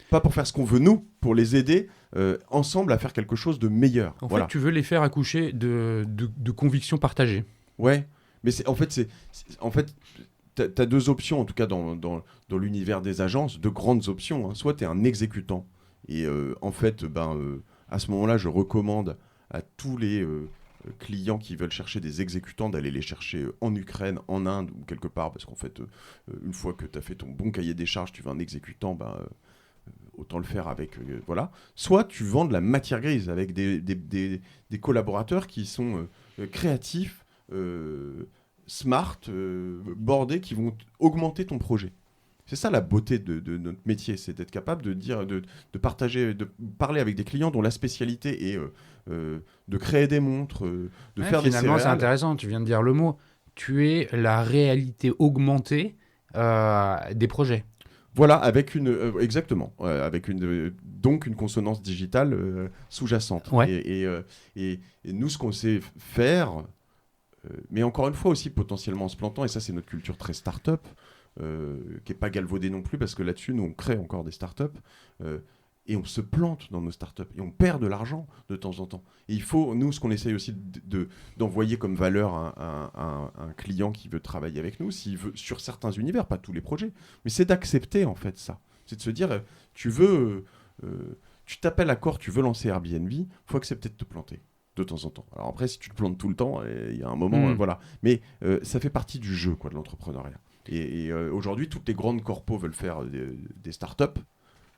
pas pour faire ce qu'on veut, nous, pour les aider ensemble à faire quelque chose de meilleur. En fait, tu veux les faire accoucher de convictions partagées. Ouais, mais en fait, t'as deux options, en tout cas dans l'univers des agences, deux grandes options. Hein. Soit tu es un exécutant, et en fait, à ce moment-là, je recommande à tous les clients qui veulent chercher des exécutants d'aller les chercher en Ukraine, en Inde ou quelque part, parce qu'en fait, une fois que tu as fait ton bon cahier des charges, tu veux un exécutant, autant le faire avec... voilà. Soit tu vends de la matière grise avec des collaborateurs qui sont créatifs, smart, bordés, qui vont augmenter ton projet. C'est ça la beauté de notre métier, c'est d'être capable de dire, de partager, de parler avec des clients dont la spécialité est de créer des montres, de faire des céréales. Finalement, c'est intéressant, tu viens de dire le mot. Tu es la réalité augmentée des projets. Voilà, avec exactement, donc une consonance digitale sous-jacente. Ouais. Et nous, ce qu'on sait faire, mais encore une fois aussi potentiellement en se plantant, et ça c'est notre culture très start-up, qui n'est pas galvaudée non plus, parce que là-dessus, nous, on crée encore des startups, et on se plante dans nos startups, et on perd de l'argent de temps en temps. Et il faut, nous, ce qu'on essaye aussi d'envoyer comme valeur à un client qui veut travailler avec nous, s'il veut, sur certains univers, pas tous les projets, mais c'est d'accepter, en fait, ça. C'est de se dire, tu t'appelles Accor, tu veux lancer Airbnb, il faut accepter de te planter. De temps en temps. Alors après, si tu te plantes tout le temps, il y a un moment, voilà. Mais ça fait partie du jeu, quoi, de l'entrepreneuriat. Et aujourd'hui, toutes les grandes corpos veulent faire des startups,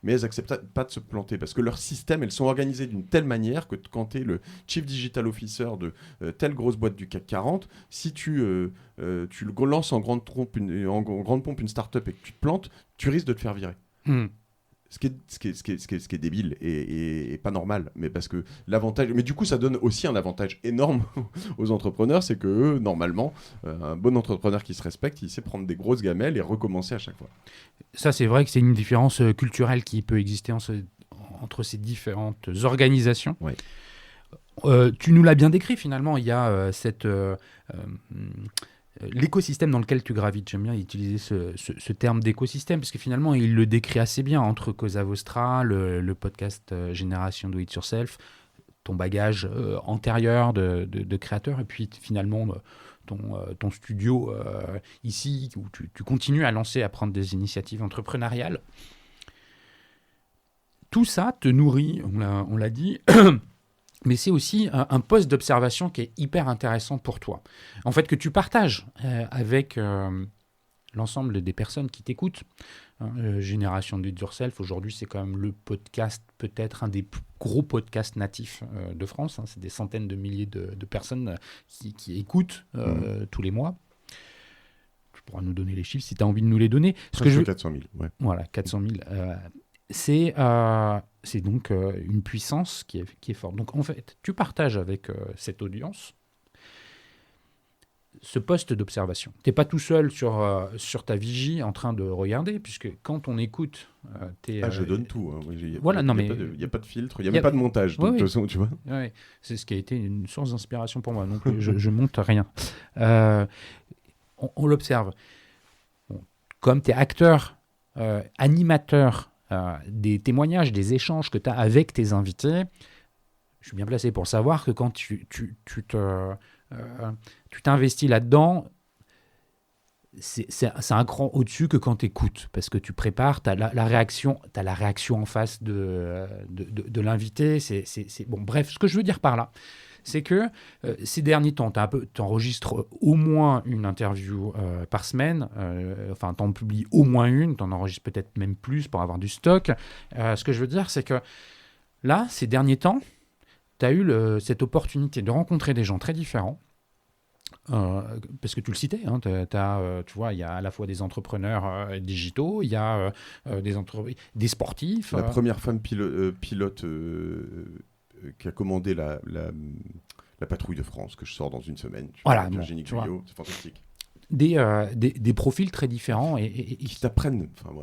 mais elles n'acceptent pas de se planter parce que leurs systèmes, elles sont organisées d'une telle manière que quand tu es le Chief Digital Officer de telle grosse boîte du CAC 40, si tu lances en grande pompe une startup et que tu te plantes, tu risques de te faire virer. Ce qui est débile et pas normal, mais parce que l'avantage, mais du coup ça donne aussi un avantage énorme aux entrepreneurs, c'est que eux, normalement, un bon entrepreneur qui se respecte, il sait prendre des grosses gamelles et recommencer à chaque fois. Ça, c'est vrai que c'est une différence culturelle qui peut exister entre ces différentes organisations. Ouais. Tu nous l'as bien décrit finalement, il y a l'écosystème dans lequel tu gravites. J'aime bien utiliser ce terme d'écosystème parce que finalement il le décrit assez bien entre Cosa Vostra, le podcast Génération Do It Yourself, ton bagage antérieur de créateur et puis finalement ton studio ici où tu continues à lancer, à prendre des initiatives entrepreneuriales. Tout ça te nourrit, on l'a dit. Mais c'est aussi un poste d'observation qui est hyper intéressant pour toi. En fait, que tu partages avec l'ensemble des personnes qui t'écoutent. Génération Do It Yourself, aujourd'hui, c'est quand même le podcast, peut-être un des plus gros podcasts natifs de France. C'est des centaines de milliers de personnes qui écoutent tous les mois. Tu pourras nous donner les chiffres si tu as envie de nous les donner. 400 000, ouais. Voilà, 400 000. C'est donc une puissance qui est forte. Donc en fait, tu partages avec cette audience ce poste d'observation. Tu n'es pas tout seul sur ta vigie en train de regarder, puisque quand on écoute... je donne tout. Hein. Il n'y a pas de filtre, il n'y a même pas de montage, de toute façon, tu vois. Ouais, c'est ce qui a été une source d'inspiration pour moi. Donc je monte rien. On l'observe. Bon, comme tu es acteur, animateur, des témoignages, des échanges que tu as avec tes invités, je suis bien placé pour savoir que quand tu t'investis là-dedans, c'est un cran au-dessus que quand tu écoutes, parce que tu prépares, tu as la réaction en face de l'invité. Bon, bref, ce que je veux dire par là, c'est que ces derniers temps, tu enregistres au moins une interview par semaine, enfin, tu en publies au moins une, tu en enregistres peut-être même plus pour avoir du stock. Ce que je veux dire, c'est que là, ces derniers temps, tu as eu cette opportunité de rencontrer des gens très différents. Parce que tu le citais, hein, tu vois, il y a à la fois des entrepreneurs digitaux, il y a des sportifs. La première femme pilote qui a commandé la patrouille de France, que je sors dans une semaine. Voilà, Virginie Guyot, c'est fantastique. Des profils très différents et qui t'apprennent. Enfin,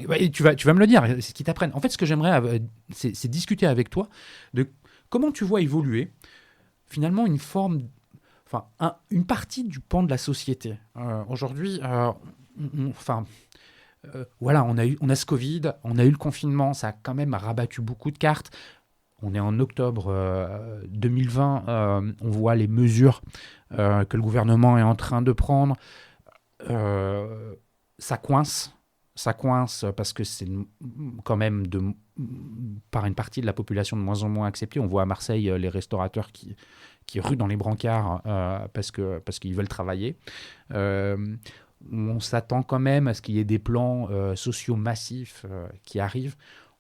ouais, et tu vas me le dire, c'est ce qu'ils t'apprennent. En fait, ce que j'aimerais, c'est discuter avec toi de comment tu vois évoluer finalement une partie du pan de la société. Aujourd'hui, voilà, on a ce Covid, on a eu le confinement, ça a quand même rabattu beaucoup de cartes. On est en octobre 2020, on voit les mesures que le gouvernement est en train de prendre. Ça coince parce que c'est quand même par une partie de la population de moins en moins accepté. On voit à Marseille les restaurateurs qui ruent dans les brancards parce qu'ils veulent travailler. On s'attend quand même à ce qu'il y ait des plans sociaux massifs qui arrivent.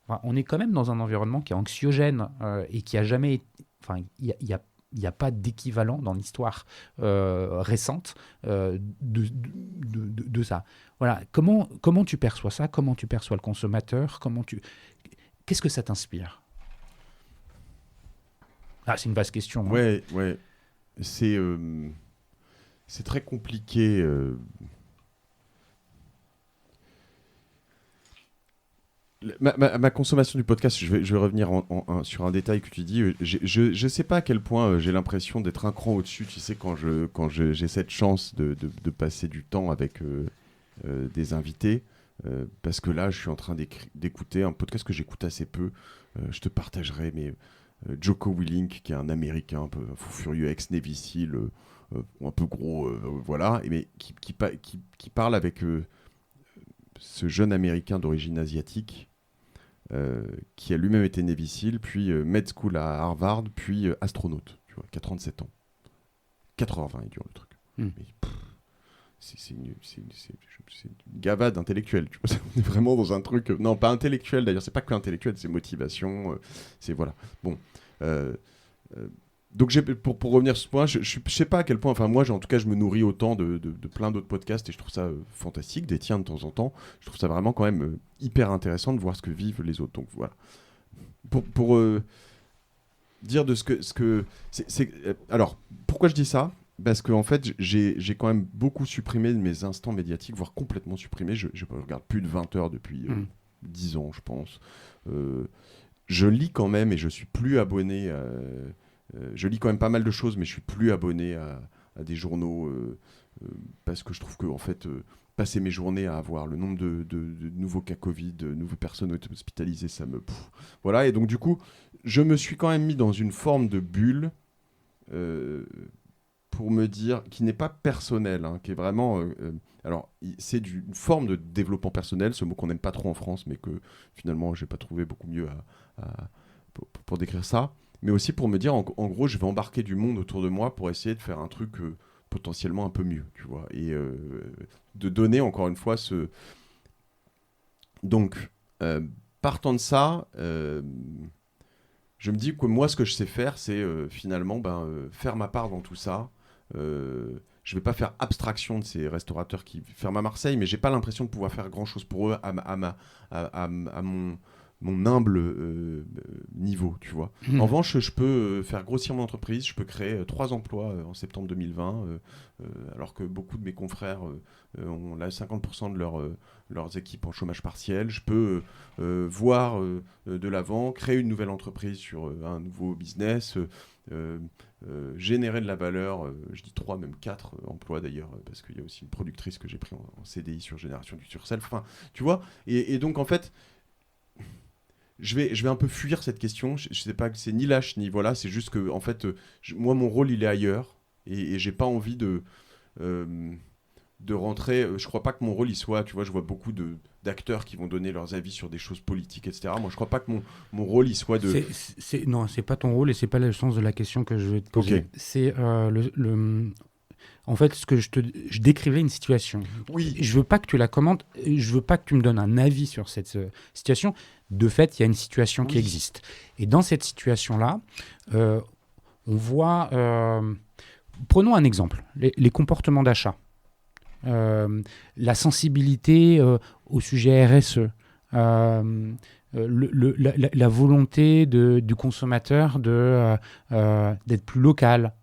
Enfin, on est quand même dans un environnement qui est anxiogène et qui a jamais... Enfin, il n'y a pas d'équivalent dans l'histoire récente de ça. Voilà. Comment tu perçois ça? Comment tu perçois le consommateur? Qu'est-ce que ça t'inspire? C'est une vaste question. Hein. Ouais. C'est très compliqué. Ma consommation du podcast, je vais revenir sur un détail que tu dis. Je sais pas à quel point j'ai l'impression d'être un cran au-dessus. Tu sais, quand j'ai cette chance de passer du temps avec des invités, parce que là, je suis en train d'écouter un podcast que j'écoute assez peu. Je te partagerai, mais Jocko Willink, qui est un Américain un peu fou furieux, ex-Navy Seal, un peu gros, voilà, mais qui parle avec ce jeune Américain d'origine asiatique qui a lui-même été Navy Seal, puis med school à Harvard, puis astronaute, tu vois, qui a 37 ans. 4h20 il dure le truc. Mais, c'est une gavade intellectuelle. Tu vois, on est vraiment dans un truc... non, pas intellectuel d'ailleurs, c'est pas que intellectuel, c'est motivation, c'est voilà. Bon. Donc pour revenir sur ce point, je sais pas à quel point, enfin moi en tout cas je me nourris autant de plein d'autres podcasts et je trouve ça fantastique, des tiens de temps en temps, je trouve ça vraiment quand même hyper intéressant de voir ce que vivent les autres. Donc voilà. Pour dire de ce que c'est alors pourquoi je dis ça? Parce que en fait j'ai quand même beaucoup supprimé de mes instants médiatiques, voire complètement supprimé. Je regarde plus de 20 heures depuis 10 ans je pense. Je lis quand même et je suis plus abonné je lis quand même pas mal de choses, mais je suis plus abonné à des journaux parce que je trouve que en fait, passer mes journées à avoir le nombre de nouveaux cas Covid, de nouvelles personnes hospitalisées, ça me... voilà, et donc du coup, je me suis quand même mis dans une forme de bulle pour me dire, qui n'est pas personnelle, hein, qui est vraiment... alors, c'est une forme de développement personnel, ce mot qu'on n'aime pas trop en France, mais que finalement, j'ai pas trouvé beaucoup mieux pour décrire ça. Mais aussi pour me dire, en gros, je vais embarquer du monde autour de moi pour essayer de faire un truc potentiellement un peu mieux, tu vois. Et de donner, encore une fois, ce... Donc, partant de ça, je me dis que moi, ce que je sais faire, c'est finalement faire ma part dans tout ça. Je vais pas faire abstraction de ces restaurateurs qui ferment à Marseille, mais j'ai pas l'impression de pouvoir faire grand-chose pour eux à mon humble niveau, tu vois. En revanche, je peux faire grossir mon entreprise, je peux créer 3 emplois en septembre 2020, alors que beaucoup de mes confrères ont là 50% de leurs équipes en chômage partiel. Je peux voir de l'avant, créer une nouvelle entreprise sur un nouveau business, générer de la valeur, je dis 3, même 4 emplois d'ailleurs, parce qu'il y a aussi une productrice que j'ai pris en CDI sur Génération du Self. Enfin, tu vois, et donc en fait... Je vais un peu fuir cette question. Je sais pas que c'est ni lâche ni voilà. C'est juste que en fait, moi mon rôle il est ailleurs et j'ai pas envie de de rentrer. Je crois pas que mon rôle il soit, tu vois, je vois beaucoup d'acteurs qui vont donner leurs avis sur des choses politiques, etc. Moi, je crois pas que mon rôle il soit de. Non, c'est pas ton rôle et c'est pas le sens de la question que je vais te poser. Ok. C'est en fait, je décrivais une situation. Oui. Je veux pas que tu la commentes. Je veux pas que tu me donnes un avis sur cette situation. De fait, il y a une situation qui existe. Et dans cette situation-là, on voit. Prenons un exemple. Les comportements d'achat. La sensibilité au sujet RSE, la volonté du consommateur d'être plus local.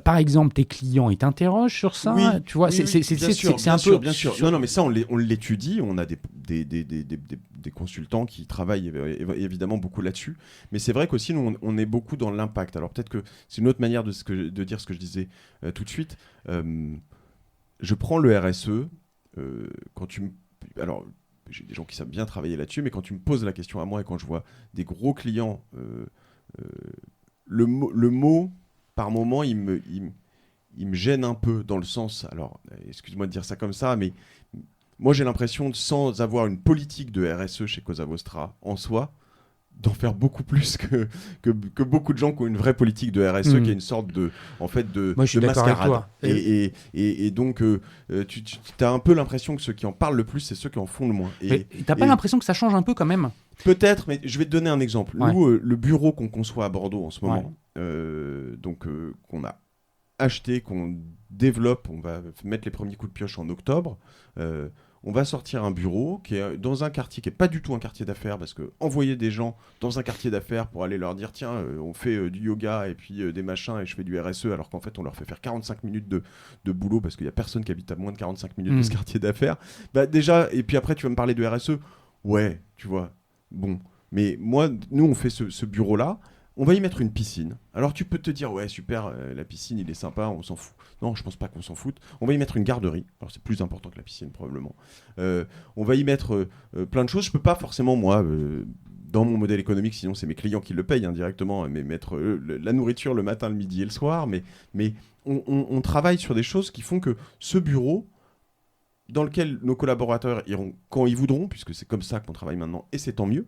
Par exemple, tes clients, ils t'interrogent sur ça, Oui, tu vois, c'est un peu... Bien sûr. Non, mais ça, on l'étudie. On a des consultants qui travaillent évidemment beaucoup là-dessus. Mais c'est vrai qu'aussi, nous, on est beaucoup dans l'impact. Alors peut-être que c'est une autre manière de dire ce que je disais tout de suite. Je prends le RSE. Alors, j'ai des gens qui savent bien travailler là-dessus, mais quand tu me poses la question à moi et quand je vois des gros clients, le mot par moment, il me gêne un peu dans le sens, alors excuse-moi de dire ça comme ça, mais moi j'ai l'impression, sans avoir une politique de RSE chez Cosa Vostra en soi, d'en faire beaucoup plus que beaucoup de gens qui ont une vraie politique de RSE, qui est une sorte de Moi, je suis d'accord mascarade. avec toi. Et donc, tu as un peu l'impression que ceux qui en parlent le plus, c'est ceux qui en font le moins. Mais t'as pas l'impression que ça change un peu quand même? Peut-être, mais je vais te donner un exemple. Ouais. Nous, le bureau qu'on conçoit à Bordeaux en ce moment, qu'on a acheté, qu'on développe, on va mettre les premiers coups de pioche en octobre. On va sortir un bureau qui est dans un quartier qui n'est pas du tout un quartier d'affaires, parce que envoyer des gens dans un quartier d'affaires pour aller leur dire tiens, on fait du yoga et puis des machins et je fais du RSE, alors qu'en fait on leur fait faire 45 minutes de boulot parce qu'il n'y a personne qui habite à moins de 45 minutes de ce quartier d'affaires. Bah déjà, et puis après tu vas me parler de RSE, ouais, tu vois, bon. Mais moi, nous on fait ce bureau-là. On va y mettre une piscine. Alors tu peux te dire, ouais, super, la piscine, il est sympa, on s'en fout. Non, je pense pas qu'on s'en foute. On va y mettre une garderie. Alors c'est plus important que la piscine, probablement. On va y mettre plein de choses. Je peux pas forcément, moi, dans mon modèle économique, sinon c'est mes clients qui le payent directement, mais mettre la nourriture le matin, le midi et le soir. Mais on travaille sur des choses qui font que ce bureau, dans lequel nos collaborateurs iront quand ils voudront, puisque c'est comme ça qu'on travaille maintenant, et c'est tant mieux,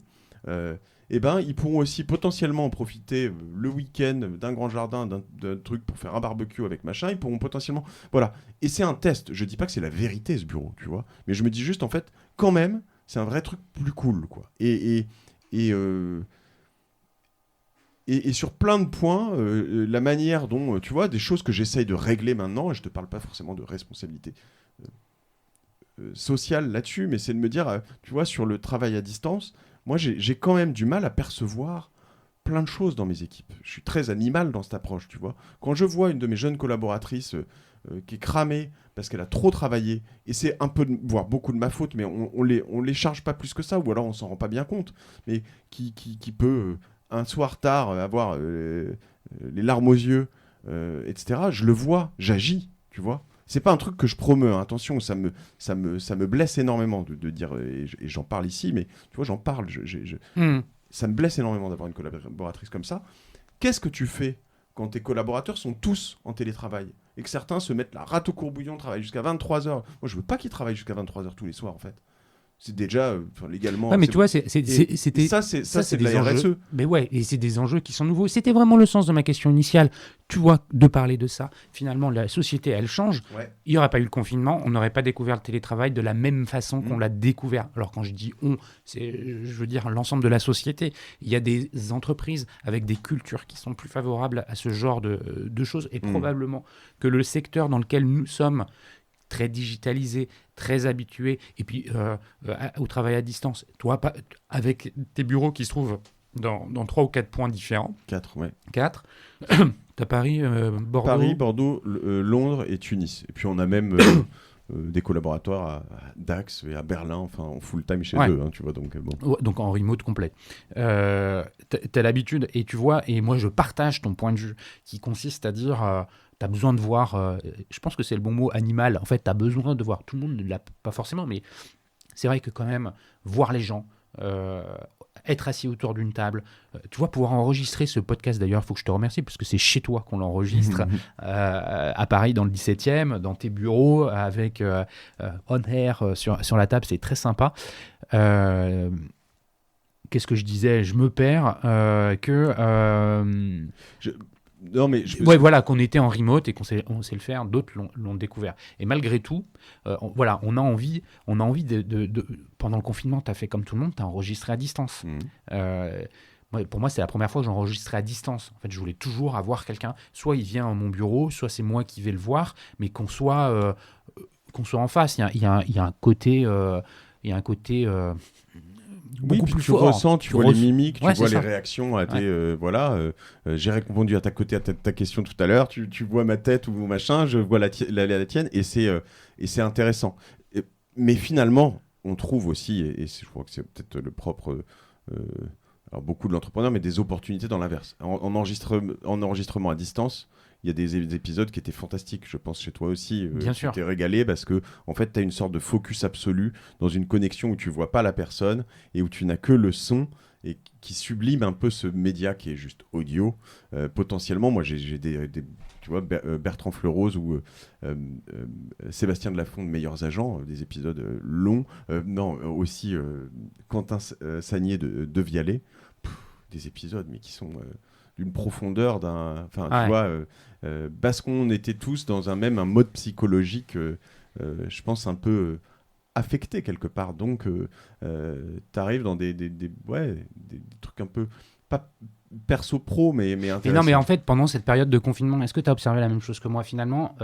eh ben, ils pourront aussi potentiellement en profiter le week-end d'un grand jardin, d'un truc pour faire un barbecue avec machin. Ils pourront potentiellement... Voilà. Et c'est un test. Je dis pas que c'est la vérité, ce bureau, tu vois. Mais je me dis juste, en fait, quand même, c'est un vrai truc plus cool, quoi. Et sur plein de points, la manière dont, tu vois, des choses que j'essaye de régler maintenant, et je te parle pas forcément de responsabilité sociale là-dessus, mais c'est de me dire, tu vois, sur le travail à distance, moi, j'ai quand même du mal à percevoir plein de choses dans mes équipes. Je suis très animal dans cette approche, tu vois. Quand je vois une de mes jeunes collaboratrices qui est cramée parce qu'elle a trop travaillé, et c'est un peu, voire beaucoup de ma faute, mais on les charge pas plus que ça, ou alors on s'en rend pas bien compte, mais qui peut, un soir tard, avoir les larmes aux yeux, etc., je le vois, j'agis, tu vois. C'est pas un truc que je promeus, hein. Attention, ça me blesse énormément de dire, et j'en parle ici, mais tu vois, j'en parle, ça me blesse énormément d'avoir une collaboratrice comme ça. Qu'est-ce que tu fais quand tes collaborateurs sont tous en télétravail et que certains se mettent la rate au courbouillon, travaillent jusqu'à 23h? Moi, je veux pas qu'ils travaillent jusqu'à 23h tous les soirs, en fait. C'est déjà légalement. Ouais, mais tu vois, ça, c'est de la enjeux. RSE. Mais ouais, et c'est des enjeux qui sont nouveaux. C'était vraiment le sens de ma question initiale. Tu vois, de parler de ça. Finalement, la société, elle change. Ouais. Il n'y aurait pas eu le confinement, on n'aurait pas découvert le télétravail de la même façon qu'on l'a découvert. Alors quand je dis on, je veux dire l'ensemble de la société. Il y a des entreprises avec des cultures qui sont plus favorables à ce genre de choses. Et probablement que le secteur dans lequel nous sommes, très digitalisé, très habitué, et puis au travail à distance. Toi, avec tes bureaux qui se trouvent dans 3 ou 4 points différents. 4, ouais. 4. T'as Paris, Bordeaux. Paris, Bordeaux, Londres et Tunis. Et puis on a même des collaborateurs à Dax et à Berlin, enfin en full-time chez eux, hein, tu vois. Donc, bon. Ouais, donc en remote complet. T'as l'habitude, et tu vois, et moi je partage ton point de vue, qui consiste à dire... tu as besoin de voir, je pense que c'est le bon mot, animal. En fait, tu as besoin de voir. Tout le monde ne l'a pas forcément, mais c'est vrai que quand même, voir les gens, être assis autour d'une table, tu vois, pouvoir enregistrer ce podcast, d'ailleurs, il faut que je te remercie, parce que c'est chez toi qu'on l'enregistre, à Paris, dans le 17e, dans tes bureaux, avec On Air sur la table, c'est très sympa. Qu'est-ce que je disais ? Je me perds. Non, mais Ouais, voilà, qu'on était en remote et on sait le faire, d'autres l'ont découvert. Et malgré tout, voilà, on a envie pendant le confinement, tu as fait comme tout le monde, tu as enregistré à distance. Pour moi, c'est la première fois que j'enregistrais à distance. En fait, je voulais toujours avoir quelqu'un, soit il vient à mon bureau, soit c'est moi qui vais le voir, mais qu'on soit en face. Il y a un côté... Oui, beaucoup puis plus tu fort. ressens, tu vois les mimiques, Ouais, tu vois c'est les ça. réactions à tes... j'ai répondu à ta question tout à l'heure, tu vois ma tête ou machin, je vois la tienne, et c'est intéressant. Mais finalement, on trouve aussi, je crois que c'est peut-être le propre... alors beaucoup de l'entrepreneur, mais des opportunités dans l'inverse. En enregistrement à distance, il y a des épisodes qui étaient fantastiques, je pense, chez toi aussi. Bien Tu sûr. t'es régalé parce que, en fait, tu as une sorte de focus absolu dans une connexion où tu vois pas la personne et où tu n'as que le son et qui sublime un peu ce média qui est juste audio. Potentiellement, moi, j'ai tu vois, Bertrand Fleurose ou Sébastien Delafont de Meilleurs Agents, des épisodes longs. Aussi Quentin Sagnier de Vialet. Des épisodes, mais qui sont d'une profondeur Enfin, tu vois, parce qu'on était tous dans un mode psychologique, je pense, un peu affecté quelque part. Donc, tu arrives dans des trucs un peu, pas perso-pro, mais Mais intéressants. non, mais en fait, pendant cette période de confinement, est-ce que tu as observé la même chose que moi finalement ?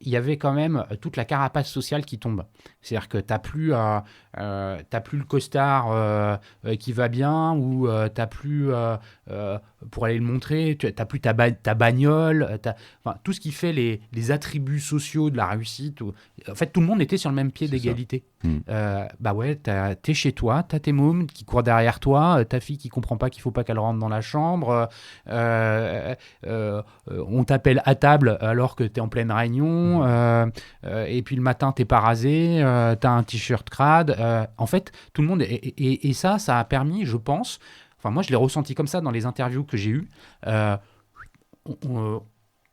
Il y avait quand même toute la carapace sociale qui tombe. C'est-à-dire que tu n'as plus, le costard qui va bien, ou tu n'as plus, pour aller le montrer, tu n'as plus ta bagnole, enfin, tout ce qui fait les attributs sociaux de la réussite. En fait, tout le monde était sur le même pied C'est d'égalité. ça. Bah ouais, t'es chez toi, t'as tes mômes qui courent derrière toi, ta fille qui comprend pas qu'il faut pas qu'elle rentre dans la chambre, on t'appelle à table alors que t'es en pleine réunion, et puis le matin t'es pas rasé, t'as un t-shirt crade. En fait, tout le monde et ça a permis, je pense. Enfin, moi, je l'ai ressenti comme ça dans les interviews que j'ai eues.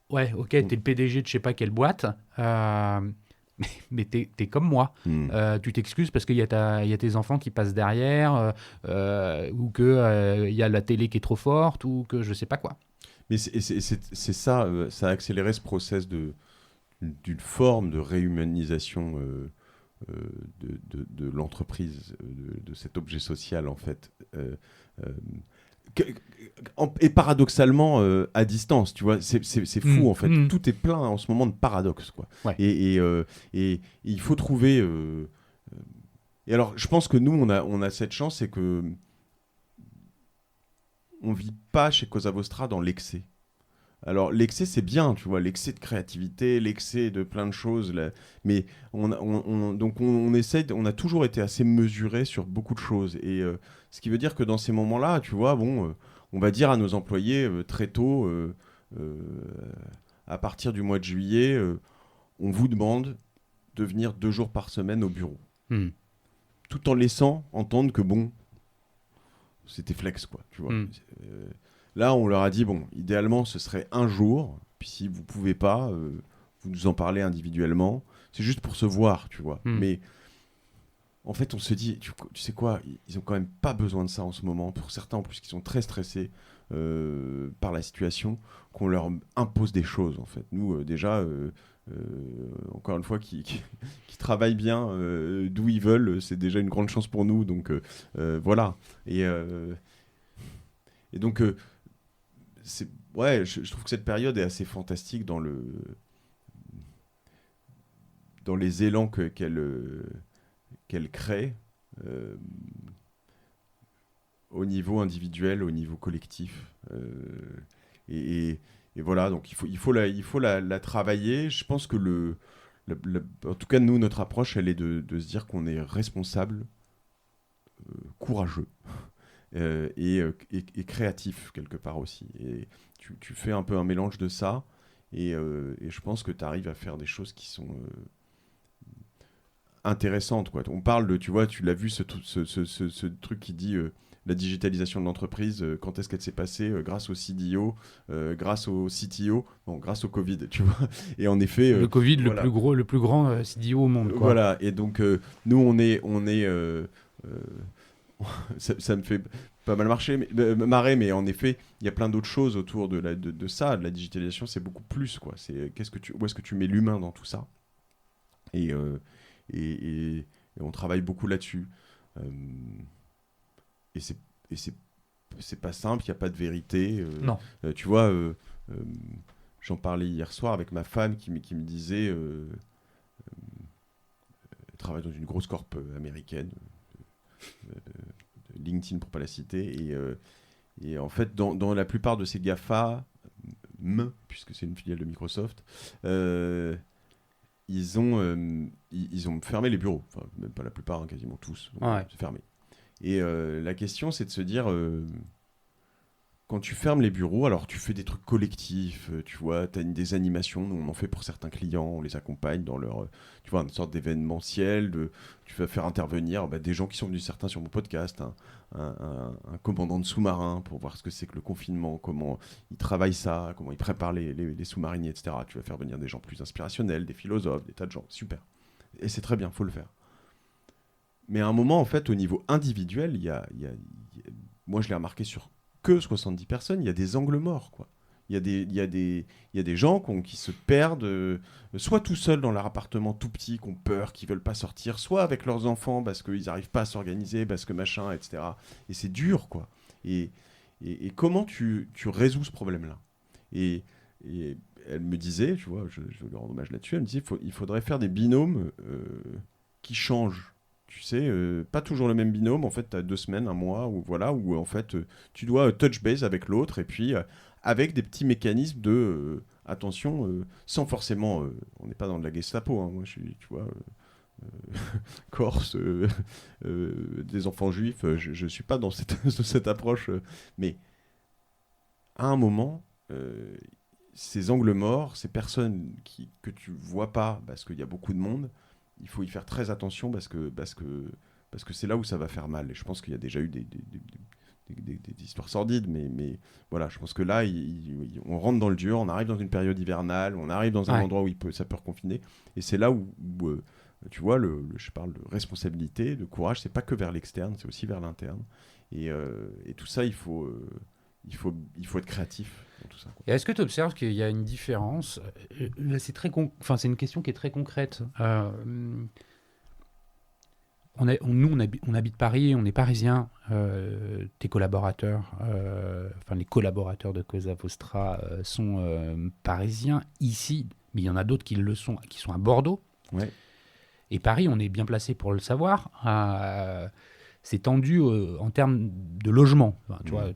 Ouais, ok, t'es le PDG de je sais pas quelle boîte. Mais t'es comme moi. Tu t'excuses parce qu'il y a tes enfants qui passent derrière, ou qu'il y a la télé qui est trop forte, ou que je sais pas quoi. Mais c'est ça, ça a accéléré ce process d'une forme de réhumanisation de l'entreprise, de cet objet social, en fait. Et paradoxalement, à distance, tu vois, c'est fou, en fait. Tout est plein en ce moment de paradoxes, quoi. Ouais. Et il faut trouver... Et alors, je pense que nous, on a cette chance, c'est que on vit pas chez Cosa Vostra dans l'excès. Alors, l'excès, c'est bien, tu vois, l'excès de créativité, l'excès de plein de choses, là. Mais donc on essaie, on a toujours été assez mesuré sur beaucoup de choses. Et ce qui veut dire que dans ces moments-là, tu vois, on va dire à nos employés très tôt, à partir du mois de juillet, on vous demande de venir 2 jours par semaine au bureau. Tout en laissant entendre que, c'était flex, quoi, tu vois. Là, on leur a dit, idéalement, ce serait 1 jour. Puis si vous pouvez pas, vous nous en parlez individuellement. C'est juste pour se voir, tu vois. Mais en fait, on se dit, tu sais quoi, ils ont quand même pas besoin de ça en ce moment. Pour certains, en plus, qui sont très stressés par la situation, qu'on leur impose des choses, en fait. Nous, déjà, encore une fois, qui travaillent bien d'où ils veulent, c'est déjà une grande chance pour nous. Donc, voilà. Et donc... je trouve que cette période est assez fantastique dans les élans qu'elle crée au niveau individuel, au niveau collectif. Et voilà, donc il faut la travailler. Je pense que en tout cas, nous, notre approche, elle est de se dire qu'on est responsable, courageux. Et créatif quelque part aussi. Et tu fais un peu un mélange de ça, et je pense que tu arrives à faire des choses qui sont intéressantes, quoi. On parle de, tu vois, tu l'as vu, ce truc qui dit la digitalisation de l'entreprise, quand est-ce qu'elle s'est passée grâce au CDO, grâce au CTO, non, grâce au Covid, tu vois. Et en effet... le Covid, voilà. le plus grand CDO au monde, quoi. Voilà, et donc nous, on est ça me fait pas mal marrer, mais en effet, il y a plein d'autres choses autour de ça, de la digitalisation, c'est beaucoup plus, quoi. C'est où est-ce que tu mets l'humain dans tout ça, et, et on travaille beaucoup là-dessus. Euh, et c'est pas simple, il n'y a pas de vérité. Non. Tu vois, j'en parlais hier soir avec ma femme qui me disait, elle travaille dans une grosse corp américaine, LinkedIn pour pas la citer, et en fait dans la plupart de ces GAFA, puisque c'est une filiale de Microsoft, ils ont fermé les bureaux, enfin même pas la plupart, hein, quasiment tous, c'est fermé. Et la question, c'est de se dire, quand tu fermes les bureaux, alors tu fais des trucs collectifs, tu vois, tu as des animations, on en fait pour certains clients, on les accompagne dans leur, tu vois, une sorte d'événementiel, tu vas faire intervenir des gens qui sont venus, certains sur mon podcast, un commandant de sous-marin pour voir ce que c'est que le confinement, comment ils travaillent ça, comment ils préparent les sous-mariniers, etc. Tu vas faire venir des gens plus inspirationnels, des philosophes, des tas de gens, super. Et c'est très bien, faut le faire. Mais à un moment, en fait, au niveau individuel, moi je l'ai remarqué sur que 70 personnes, il y a des angles morts, quoi. Il y a des gens qui se perdent, soit tout seuls dans leur appartement tout petit, qui ont peur, qui veulent pas sortir, soit avec leurs enfants parce qu'ils n'arrivent pas à s'organiser, parce que machin, etc. Et c'est dur, quoi. Et comment tu résous ce problème-là ? Et elle me disait, tu vois, je veux lui rendre hommage là-dessus, elle me disait il faudrait faire des binômes qui changent. Tu sais, pas toujours le même binôme, en fait, tu as 2 semaines, un mois, où en fait, tu dois touch base avec l'autre, et puis avec des petits mécanismes de attention, sans forcément, on n'est pas dans de la Gestapo, hein, moi je suis, tu vois, Corse, des enfants juifs, je suis pas dans cette approche, mais à un moment, ces angles morts, ces personnes que tu vois pas, parce qu'il y a beaucoup de monde, il faut y faire très attention parce que c'est là où ça va faire mal. Et je pense qu'il y a déjà eu des histoires sordides, mais voilà, je pense que là, on rentre dans le dur, on arrive dans une période hivernale, on arrive dans un endroit où ça peut reconfiner, et c'est là où tu vois, je parle de responsabilité, de courage, c'est pas que vers l'externe, c'est aussi vers l'interne. Et tout ça, il faut être créatif dans tout ça. Et est-ce que tu observes qu'il y a une différence ? Là, c'est une question qui est très concrète. On habite Paris, on est parisiens. Tes collaborateurs, les collaborateurs de Cosa Vostra sont parisiens ici, mais il y en a d'autres qui sont à Bordeaux. Ouais. Et Paris, on est bien placé pour le savoir. C'est tendu en termes de logement. Enfin, tu vois,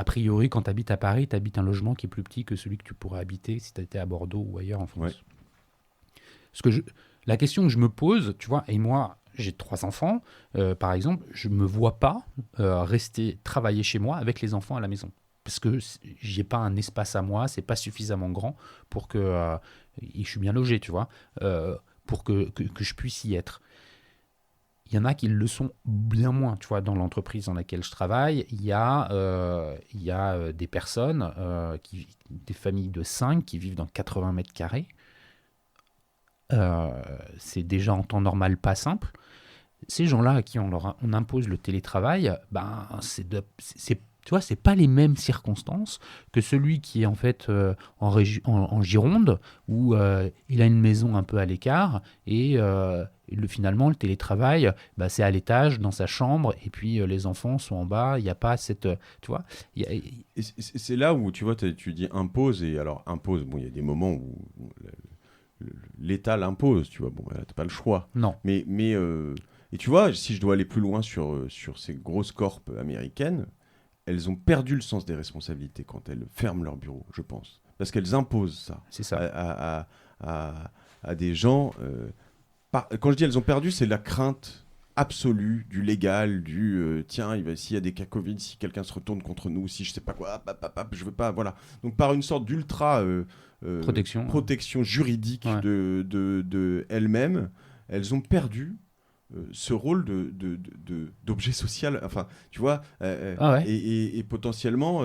a priori, quand tu habites à Paris, tu habites un logement qui est plus petit que celui que tu pourrais habiter si tu étais à Bordeaux ou ailleurs en France. Ouais. La question que je me pose, tu vois, et moi, j'ai 3 enfants, par exemple, je ne me vois pas rester travailler chez moi avec les enfants à la maison. Parce que j'ai pas un espace à moi, c'est pas suffisamment grand pour que... et je suis bien logé, tu vois, pour que je puisse y être. Il y en a qui le sont bien moins, tu vois, dans l'entreprise dans laquelle je travaille. Il y a des personnes, des familles de 5 qui vivent dans 80 mètres carrés. C'est déjà en temps normal pas simple. Ces gens-là à qui on impose le télétravail, tu vois, c'est pas les mêmes circonstances que celui qui est en fait en Gironde, où il a une maison un peu à l'écart, et finalement le télétravail, c'est à l'étage, dans sa chambre, et puis les enfants sont en bas, il n'y a pas cette... tu vois, c'est là où, tu vois, tu dis impose, et alors impose, bon, il y a des moments où l'État l'impose, tu vois, bon, t'as pas le choix. Non. Mais et tu vois, si je dois aller plus loin sur ces grosses corps américaines, elles ont perdu le sens des responsabilités quand elles ferment leurs bureaux, je pense. Parce qu'elles imposent ça. C'est ça. À des gens. Quand je dis elles ont perdu, c'est la crainte absolue du légal, tiens, s'il y a des cas Covid, si quelqu'un se retourne contre nous, si je sais pas quoi, je veux pas, voilà. Donc par une sorte d'ultra protection juridique de elle-même, elles ont perdu ce rôle d'objet social. Enfin, tu vois, et potentiellement,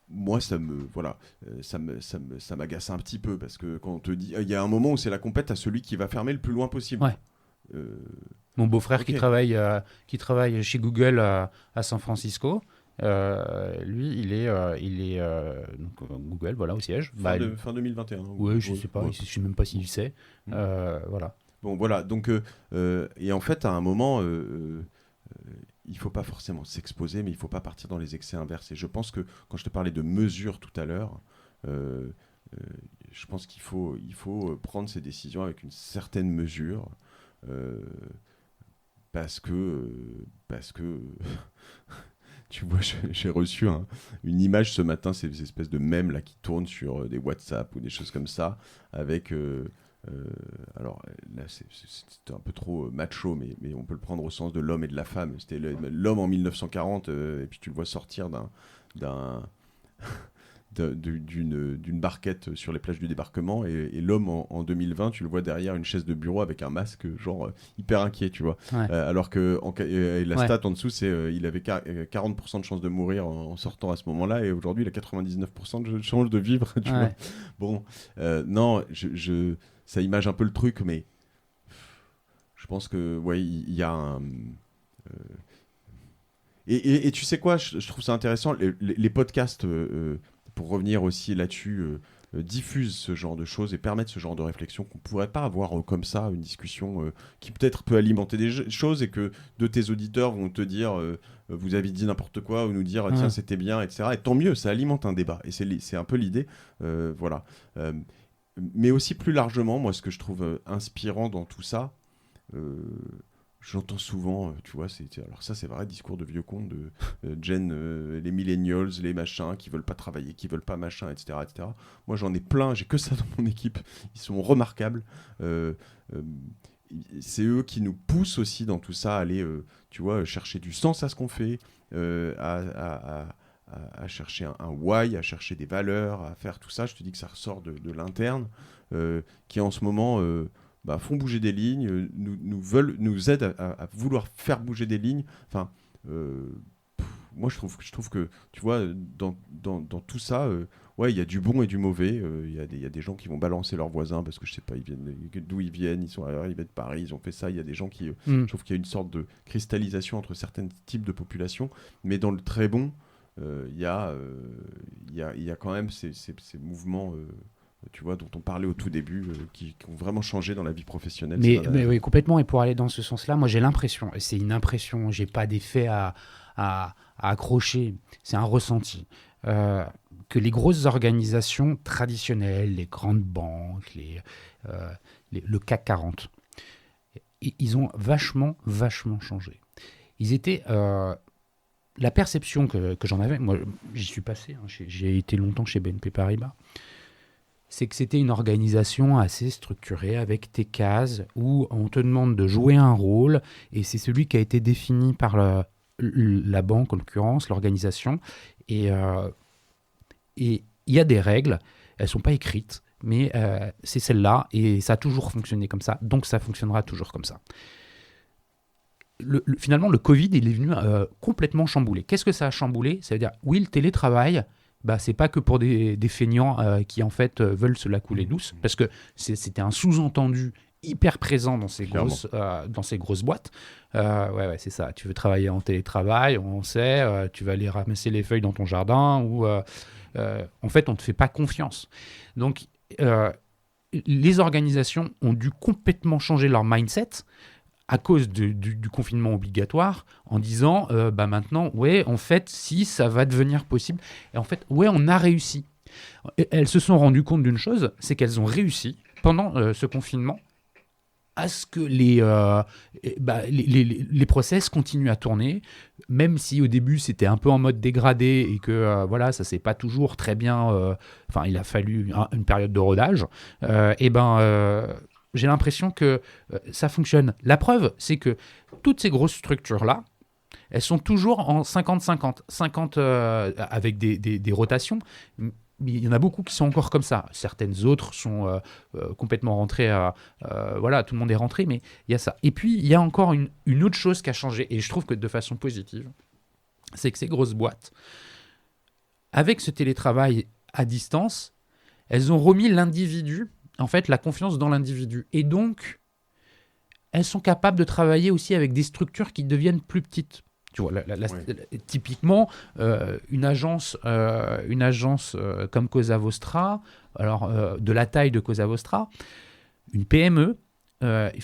moi, ça m'agace un petit peu parce que quand on te dit, il y a un moment où c'est la compète à celui qui va fermer le plus loin possible. Ouais. Mon beau-frère qui travaille chez Google à San Francisco. Lui, il est donc, Google, voilà, au siège. Fin 2021. Oui, je sais pas, je sais même pas s'il sait. Voilà. Bon, voilà. Donc, et en fait, à un moment, il faut pas forcément s'exposer, mais il faut pas partir dans les excès inverses. Et je pense que quand je te parlais de mesure tout à l'heure, je pense qu'il faut prendre ces décisions avec une certaine mesure, parce que tu vois, j'ai reçu une image ce matin, ces espèces de mèmes là qui tournent sur des WhatsApp ou des choses comme ça, avec alors là c'était un peu trop macho, mais on peut le prendre au sens de l'homme et de la femme. C'était l'homme en 1940, et puis tu le vois sortir d'une barquette sur les plages du débarquement, et l'homme en 2020, tu le vois derrière une chaise de bureau avec un masque, genre hyper inquiet, tu vois. Ouais. Alors que la stat en dessous, c'est il avait 40% de chances de mourir en sortant à ce moment-là, et aujourd'hui il a 99% de chances de vivre, tu vois. Bon, non, ça image un peu le truc, mais je pense que il y a un et tu sais quoi, je trouve ça intéressant, les podcasts, pour revenir aussi là-dessus, diffusent ce genre de choses et permettent ce genre de réflexion qu'on ne pourrait pas avoir comme ça, une discussion qui peut-être peut alimenter des choses, et que de tes auditeurs vont te dire vous avez dit n'importe quoi, ou nous dire tiens c'était bien, etc. Et tant mieux, ça alimente un débat, et c'est un peu l'idée, voilà. Mais aussi plus largement, moi ce que je trouve inspirant dans tout ça, j'entends souvent, tu vois, alors ça c'est vrai, discours de vieux con de les millennials, les machins, qui veulent pas travailler, qui veulent pas machin, etc., etc. Moi j'en ai plein, j'ai que ça dans mon équipe, ils sont remarquables. C'est eux qui nous poussent aussi dans tout ça, à aller, tu vois, chercher du sens à ce qu'on fait, à chercher un why, à chercher des valeurs, à faire tout ça. Je te dis que ça ressort de l'interne, qui en ce moment font bouger des lignes, nous aident à vouloir faire bouger des lignes. Enfin, moi je trouve que, tu vois, dans tout ça, il y a du bon et du mauvais. Il y a des gens qui vont balancer leurs voisins parce que je sais pas, d'où ils viennent, ils sont arrivés de Paris, ils ont fait ça. Il y a des gens qui, je trouve qu'il y a une sorte de cristallisation entre certains types de populations, mais dans le très bon, il y a quand même ces mouvements, tu vois, dont on parlait au tout début, qui ont vraiment changé dans la vie professionnelle. Mais oui, complètement. Et pour aller dans ce sens-là, moi j'ai l'impression, et c'est une impression, j'ai pas d'effet à accrocher, c'est un ressenti, que les grosses organisations traditionnelles, les grandes banques, le CAC 40, ils ont vachement changé. Ils étaient... la perception que j'en avais, moi j'y suis passé, j'ai été longtemps chez BNP Paribas, c'est que c'était une organisation assez structurée avec tes cases où on te demande de jouer un rôle, et c'est celui qui a été défini par la banque, en l'occurrence, l'organisation. Et il y a des règles, elles ne sont pas écrites, mais c'est celle-là, et ça a toujours fonctionné comme ça, donc ça fonctionnera toujours comme ça. Finalement, le Covid, il est venu complètement chambouler. Qu'est-ce que ça a chamboulé ? Ça veut dire, oui, le télétravail, c'est pas que pour des feignants qui, en fait, veulent se la couler douce, parce que c'était un sous-entendu hyper présent dans ces grosses boîtes. Ouais, c'est ça. Tu veux travailler en télétravail, on sait, tu vas aller ramasser les feuilles dans ton jardin, ou en fait, on ne te fait pas confiance. Donc, les organisations ont dû complètement changer leur mindset à cause du confinement obligatoire, en disant maintenant, ouais, en fait, si ça va devenir possible, et en fait, ouais, on a réussi. Elles se sont rendues compte d'une chose, c'est qu'elles ont réussi pendant ce confinement à ce que les process continuent à tourner, même si au début c'était un peu en mode dégradé et que voilà, ça s'est pas toujours très bien. Il a fallu une période de rodage. J'ai l'impression que ça fonctionne. La preuve, c'est que toutes ces grosses structures-là, elles sont toujours en 50-50, 50 avec des rotations, il y en a beaucoup qui sont encore comme ça. Certaines autres sont complètement rentrées voilà, tout le monde est rentré, mais il y a ça. Et puis, il y a encore une autre chose qui a changé, et je trouve que de façon positive, c'est que ces grosses boîtes, avec ce télétravail à distance, elles ont remis l'individu, en fait, la confiance dans l'individu. Et donc, elles sont capables de travailler aussi avec des structures qui deviennent plus petites. Tu vois, typiquement, une agence comme Cosa Vostra, alors de la taille de Cosa Vostra, une PME, il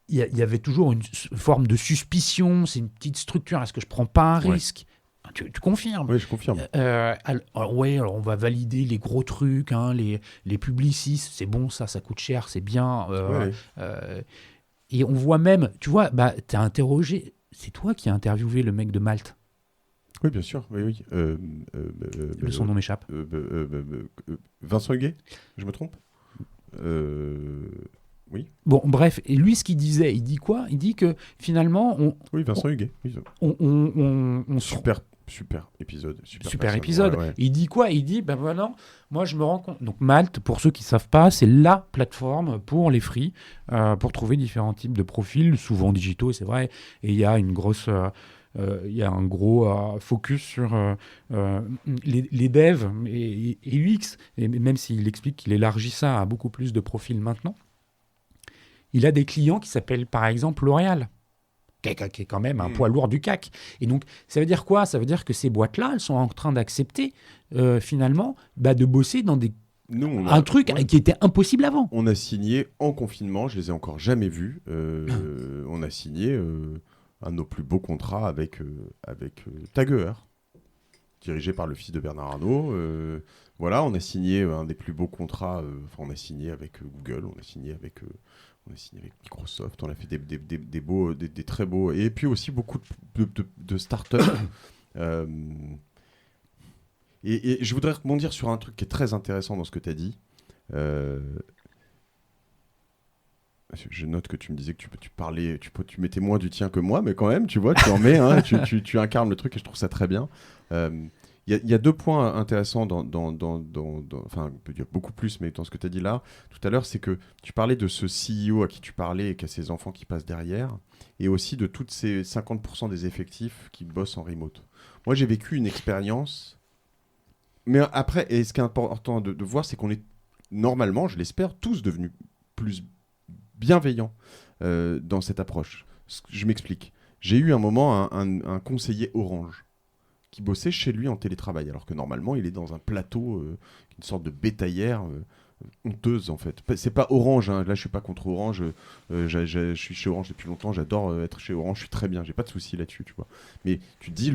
y avait toujours une forme de suspicion, c'est une petite structure, est-ce que je ne prends pas un risque ? Tu confirmes ? Oui, je confirme. Alors, on va valider les gros trucs, hein, les publicistes, c'est bon, ça coûte cher, c'est bien. Et on voit même, tu vois, tu as interrogé, c'est toi qui as interviewé le mec de Malte. Oui, bien sûr, oui. Son nom m'échappe. Vincent Huguet, je me trompe ? Oui. Bon, bref, et lui, ce qu'il disait, il dit quoi ? Il dit que finalement, oui, Vincent Huguet. Oui. Super épisode. Super épisode. Ouais. Il dit quoi ? Il dit, voilà, moi je me rends compte. Donc Malte, pour ceux qui ne savent pas, c'est la plateforme pour les free, pour trouver différents types de profils, souvent digitaux, c'est vrai. Et il y a une grosse... il y a un gros focus sur les devs et UX, et même s'il explique qu'il élargit ça à beaucoup plus de profils maintenant. Il a des clients qui s'appellent par exemple L'Oréal, qui est quand même un poids lourd du CAC. Et donc, ça veut dire quoi ? Ça veut dire que ces boîtes-là, elles sont en train d'accepter, finalement, de bosser dans un truc qui était impossible avant. On a signé en confinement, je les ai encore jamais vus, on a signé un de nos plus beaux contrats avec Tag Heuer, dirigé par le fils de Bernard Arnault. Voilà, on a signé un des plus beaux contrats, on a signé avec Google, on a signé avec Microsoft, on a fait des très beaux, et puis aussi beaucoup de startups. Et je voudrais rebondir sur un truc qui est très intéressant dans ce que tu as dit. Je note que tu me disais que tu mettais moins du tien que moi, mais quand même, tu vois, tu en mets, hein, tu incarnes le truc et je trouve ça très bien. Il y a deux points intéressants enfin, il y a beaucoup plus, mais dans ce que tu as dit là, tout à l'heure, c'est que tu parlais de ce CEO à qui tu parlais et qui a ses enfants qui passent derrière, et aussi de toutes ces 50% des effectifs qui bossent en remote. Moi, j'ai vécu une expérience, mais après, et ce qui est important de voir, c'est qu'on est normalement, je l'espère, tous devenus plus bienveillants dans cette approche. Je m'explique. J'ai eu un moment un conseiller Orange qui bossait chez lui en télétravail, alors que normalement, il est dans un plateau, une sorte de bétaillère honteuse, en fait. C'est pas Orange, hein. Là, je suis pas contre Orange. Je suis chez Orange depuis longtemps, j'adore être chez Orange, je suis très bien, j'ai pas de soucis là-dessus, tu vois. Mais tu te dis,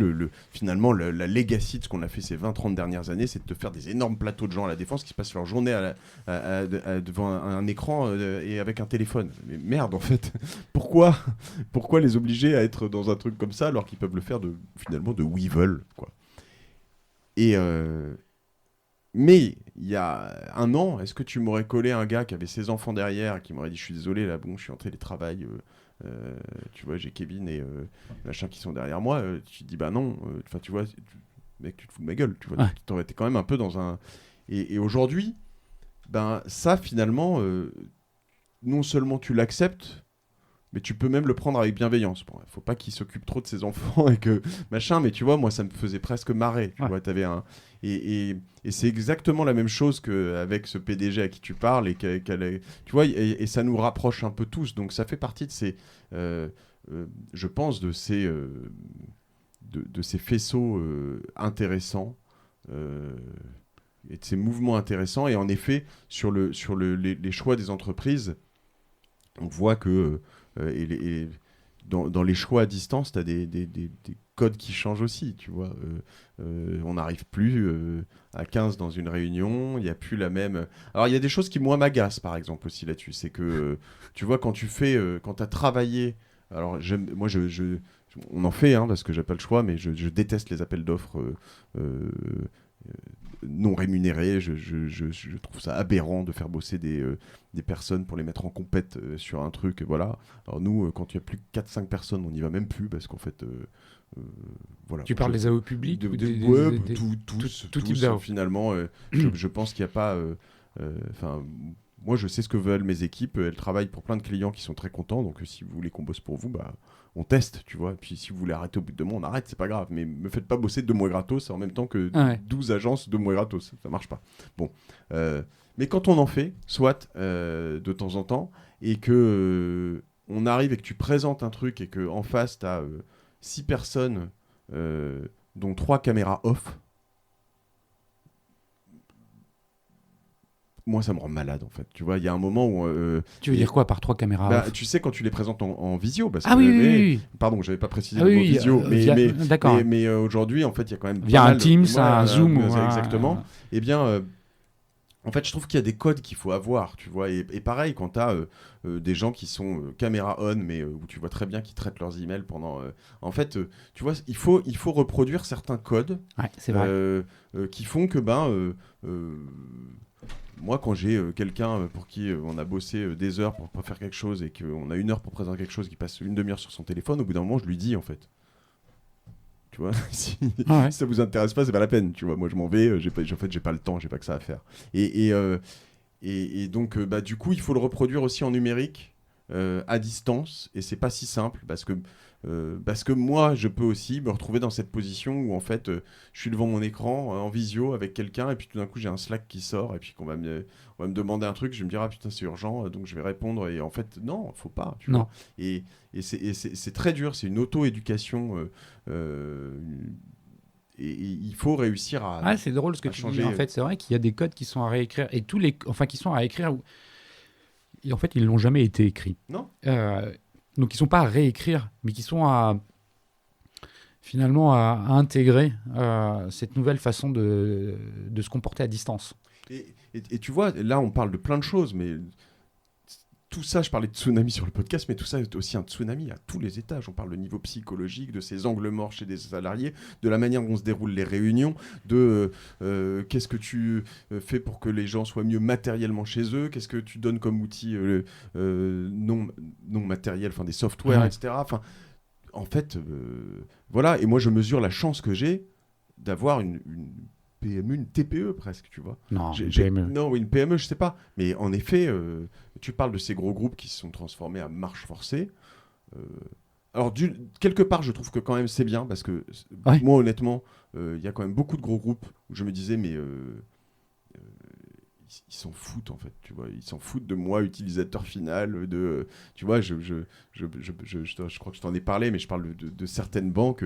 finalement, la legacy de ce qu'on a fait ces 20-30 dernières années, c'est de te faire des énormes plateaux de gens à la Défense qui passent leur journée devant un écran et avec un téléphone. Mais merde, en fait, pourquoi les obliger à être dans un truc comme ça alors qu'ils peuvent le faire finalement de où ils veulent, quoi. Et mais il y a un an, est-ce que tu m'aurais collé un gars qui avait ses enfants derrière, qui m'aurait dit je suis désolé, là, bon, je suis en télétravail, tu vois, j'ai Kevin et machin qui sont derrière moi, tu te dis bah non, enfin tu vois, mec, tu te fous de ma gueule, tu vois, ouais. Tu aurais été quand même un peu dans un... Et aujourd'hui, ben ça finalement, non seulement tu l'acceptes, mais tu peux même le prendre avec bienveillance. Bon, faut pas qu'il s'occupe trop de ses enfants et que machin, mais tu vois, moi ça me faisait presque marrer. Tu vois, t'avais un... Et c'est exactement la même chose qu'avec ce PDG à qui tu parles et tu vois, et ça nous rapproche un peu tous. Donc ça fait partie de ces, je pense, de ces faisceaux intéressants. Et de ces mouvements intéressants. Et en effet, sur les choix des entreprises, on voit que dans les choix à distance, tu as des codes qui changent aussi, tu vois. On n'arrive plus à 15 dans une réunion, il n'y a plus la même... Alors, il y a des choses qui, moi, m'agacent, par exemple, aussi là-dessus. C'est que, tu vois, quand tu as travaillé... Alors, moi, on en fait, hein, parce que j'ai pas le choix, mais je déteste les appels d'offres non rémunérés. Je trouve ça aberrant de faire bosser des personnes pour les mettre en compète sur un truc, voilà. Alors nous, quand il y a plus que 4-5 personnes, on n'y va même plus parce qu'en fait voilà. Tu parles des AO publics ou tout type d'AO. Finalement, je pense qu'il n'y a pas... moi, je sais ce que veulent mes équipes. Elles travaillent pour plein de clients qui sont très contents. Donc, si vous voulez qu'on bosse pour vous, on teste, tu vois. Et puis, si vous voulez arrêter au bout de 2 mois, on arrête, c'est pas grave. Mais me faites pas bosser 2 mois gratos en même temps que 12 agences 2 mois gratos. Ça marche pas. Bon. Mais quand on en fait, soit de temps en temps, et que on arrive et que tu présentes un truc et qu'en face, tu as 6 personnes, dont 3 caméras off, moi, ça me rend malade, en fait. Tu vois, il y a un moment où... tu veux dire quoi par 3 caméras off ? Tu sais, quand tu les présentes en visio... Parce que, oui. Pardon, j'avais pas précisé le mot visio. D'accord. Mais aujourd'hui, en fait, il y a quand même... Via un Teams, un Zoom. Exactement. Eh bien... en fait, je trouve qu'il y a des codes qu'il faut avoir, tu vois. Et pareil, quand tu as des gens qui sont caméra on, mais où tu vois très bien qu'ils traitent leurs emails pendant... en fait, tu vois, il faut reproduire certains codes c'est vrai. qui font que, moi, quand j'ai quelqu'un pour qui on a bossé des heures pour faire quelque chose et qu'on a 1 heure pour présenter quelque chose qui passe 1 demi-heure sur son téléphone, au bout d'un moment, je lui dis, en fait... Tu vois, si ça vous intéresse pas, c'est pas la peine. Tu vois, moi je m'en vais. J'ai pas le temps, j'ai pas que ça à faire. Et donc, du coup, il faut le reproduire aussi en numérique, à distance. Et c'est pas si simple parce que moi, je peux aussi me retrouver dans cette position où en fait, je suis devant mon écran en visio avec quelqu'un et puis tout d'un coup, j'ai un Slack qui sort et puis qu'on va me demander un truc. Je vais me dire putain, c'est urgent, donc je vais répondre. Et en fait, non, faut pas. Tu vois. Et c'est très dur. C'est une auto-éducation. Et il faut réussir à c'est drôle ce que tu changer. dis. En fait, c'est vrai qu'il y a des codes qui sont à réécrire et qui sont à écrire. Et en fait, ils l'ont jamais été écrits. Non. Donc, ils sont pas à réécrire, mais qui sont finalement à intégrer cette nouvelle façon de se comporter à distance. Et tu vois, là, on parle de plein de choses, mais tout ça, je parlais de tsunami sur le podcast, mais tout ça est aussi un tsunami à tous les étages. On parle de niveau psychologique, de ces angles morts chez des salariés, de la manière dont se déroulent les réunions, de qu'est-ce que tu fais pour que les gens soient mieux matériellement chez eux, qu'est-ce que tu donnes comme outil non matériel, enfin des softwares, etc. Enfin, en fait, voilà. Et moi, je mesure la chance que j'ai d'avoir une PME, une TPE presque, tu vois. Non, une PME. Non, une PME, je sais pas. Mais en effet, tu parles de ces gros groupes qui se sont transformés à marche forcée. Alors, quelque part, je trouve que quand même c'est bien parce que moi, honnêtement, il y a quand même beaucoup de gros groupes où je me disais, mais ils s'en foutent en fait, tu vois. Ils s'en foutent de moi, utilisateur final. Tu vois, je crois que je t'en ai parlé, mais je parle de certaines banques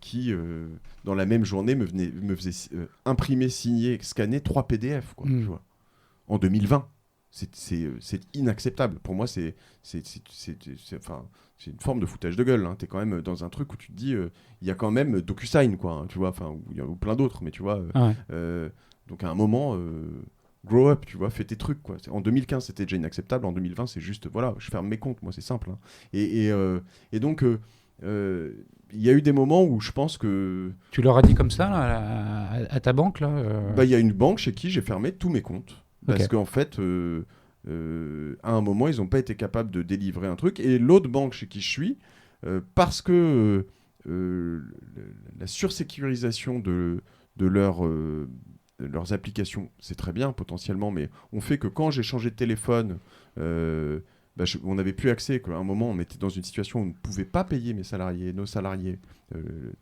qui, dans la même journée, me faisaient imprimer, signer, scanner 3 PDF, quoi, tu vois, en 2020. C'est inacceptable. Pour moi, c'est une forme de foutage de gueule. Hein. Tu es quand même dans un truc où tu te dis, il y a quand même DocuSign, quoi, hein, tu vois, ou plein d'autres, mais tu vois. Donc à un moment, grow up, tu vois, fais tes trucs, quoi. En 2015, c'était déjà inacceptable. En 2020, c'est juste, voilà, je ferme mes comptes, moi, c'est simple. Hein. Et donc, il y a eu des moments où je pense que... Tu leur as dit comme ça, là, à ta banque, là il y a une banque chez qui j'ai fermé tous mes comptes. Parce qu'en fait, à un moment, ils n'ont pas été capables de délivrer un truc. Et l'autre banque chez qui je suis, parce que la sursécurisation de leurs applications, c'est très bien potentiellement, mais on fait que quand j'ai changé de téléphone, on n'avait plus accès. À un moment, on était dans une situation où on ne pouvait pas payer nos salariés,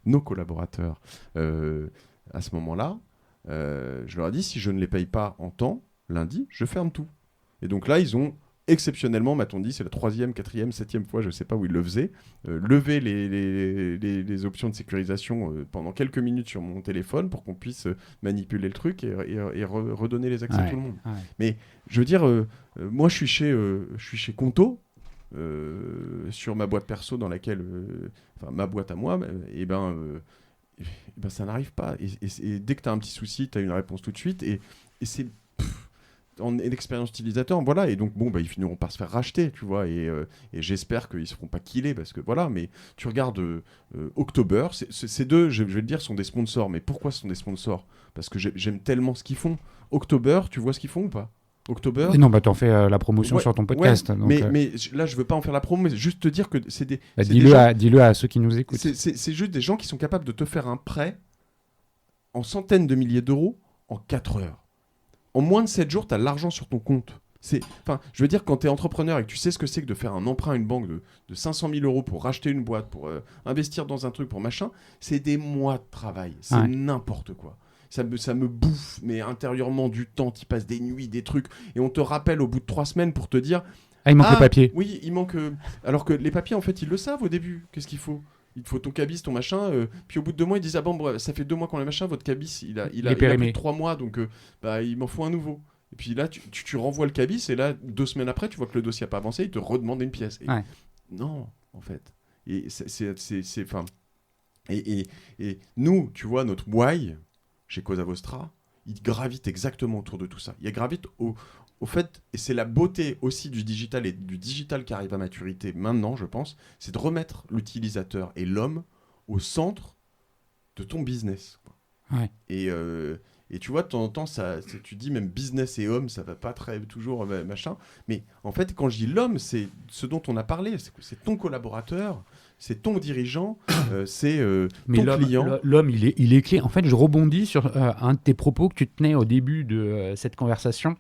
nos collaborateurs à ce moment-là. Je leur ai dit, si je ne les paye pas en temps, lundi, je ferme tout. Et donc là, ils ont exceptionnellement, m'a-t-on dit, c'est la 3e, 4e, 7e fois, je ne sais pas où ils le faisaient, lever les options de sécurisation pendant quelques minutes sur mon téléphone pour qu'on puisse manipuler le truc et redonner les accès à tout le monde. Ouais. Mais je veux dire, moi, je suis chez Conto, sur ma boîte perso dans laquelle... ma boîte à moi, et ça n'arrive pas. Et dès que tu as un petit souci, tu as une réponse tout de suite. Et c'est... en expérience utilisateur, voilà, et donc ils finiront par se faire racheter, tu vois, et j'espère qu'ils se feront pas killer parce que voilà, mais tu regardes October, ces deux, je vais le dire, sont des sponsors, mais pourquoi ce sont des sponsors ? Parce que j'aime tellement ce qu'ils font. October, tu vois ce qu'ils font ou pas ? October. Oui, non, bah t'en fais la promotion Ouais, sur ton podcast. ouais, donc, mais là, je veux pas en faire la promo, mais juste te dire que c'est des. bah, c'est des dis-le, gens- dis-le à ceux qui nous écoutent. c'est juste des gens qui sont capables de te faire un prêt en centaines de milliers d'euros en 4 heures. En moins de 7 jours, tu as l'argent sur ton compte. Enfin, je veux dire, quand tu es entrepreneur et que tu sais ce que c'est que de faire un emprunt à une banque de 500 000 euros pour racheter une boîte, pour investir dans un truc, pour machin, c'est des mois de travail. C'est n'importe quoi. Ça me bouffe, mais intérieurement, du temps. Tu passes des nuits, des trucs. Et on te rappelle au bout de 3 semaines pour te dire... Ah, il manque le papier. Oui, il manque... Alors que les papiers, en fait, ils le savent au début. Qu'est-ce qu'il faut ? Il te faut ton cabis, ton machin. Puis au bout de 2 mois, ils disent « Ah bon, ça fait 2 mois qu'on a machin, votre cabis, il a plus de 3 mois, donc il m'en faut un nouveau. » Et puis là, tu renvoies le cabis, et là, 2 semaines après, tu vois que le dossier n'a pas avancé, il te redemande une pièce. Et non, en fait. Et et nous, tu vois, notre why, chez Cosa Vostra, il gravite exactement autour de tout ça. Il gravite au fait, et c'est la beauté aussi du digital et du digital qui arrive à maturité maintenant, je pense, c'est de remettre l'utilisateur et l'homme au centre de ton business. Ouais. Et tu vois, de temps en temps, tu dis même business et homme, ça va pas très toujours machin. Mais en fait, quand je dis l'homme, c'est ce dont on a parlé. C'est ton collaborateur, c'est ton dirigeant, c'est ton client. L'homme, il est clé. En fait, je rebondis sur un de tes propos que tu tenais au début de cette conversation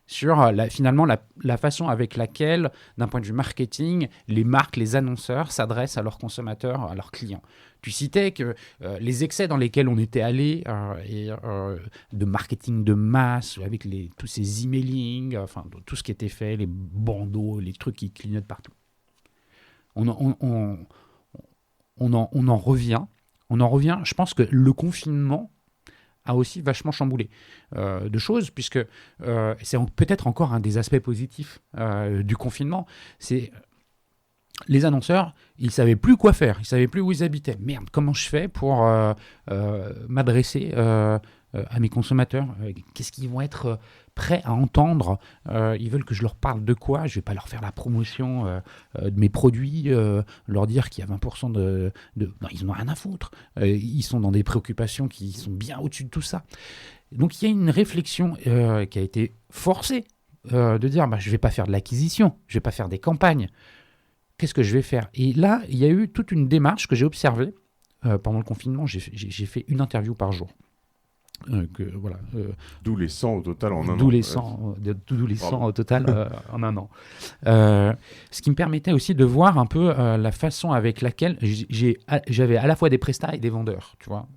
sur finalement la façon avec laquelle, d'un point de vue marketing, les marques, les annonceurs s'adressent à leurs consommateurs, à leurs clients. Tu citais que les excès dans lesquels on était allé de marketing de masse, avec tous ces emailing, tout ce qui était fait, les bandeaux, les trucs qui clignotent partout. On en revient. Je pense que le confinement a aussi vachement chamboulé de choses, puisque c'est peut-être encore un des aspects positifs du confinement. C'est les annonceurs, ils ne savaient plus quoi faire, ils ne savaient plus où ils habitaient. Merde, comment je fais pour m'adresser à mes consommateurs ? Qu'est-ce qu'ils vont être prêts à entendre ? Ils veulent que je leur parle de quoi ? Je ne vais pas leur faire la promotion de mes produits, leur dire qu'il y a 20% de... Non, ils n'en ont rien à foutre. Ils sont dans des préoccupations qui sont bien au-dessus de tout ça. Donc il y a une réflexion qui a été forcée de dire je ne vais pas faire de l'acquisition, je ne vais pas faire des campagnes. Qu'est-ce que je vais faire ? Et là, il y a eu toute une démarche que j'ai observée pendant le confinement. J'ai fait une interview par jour. D'où les 100 au total en un an. D'où les 100 au total en un an. Ce qui me permettait aussi de voir un peu la façon avec laquelle j'avais à la fois des prestats et des vendeurs, tu vois.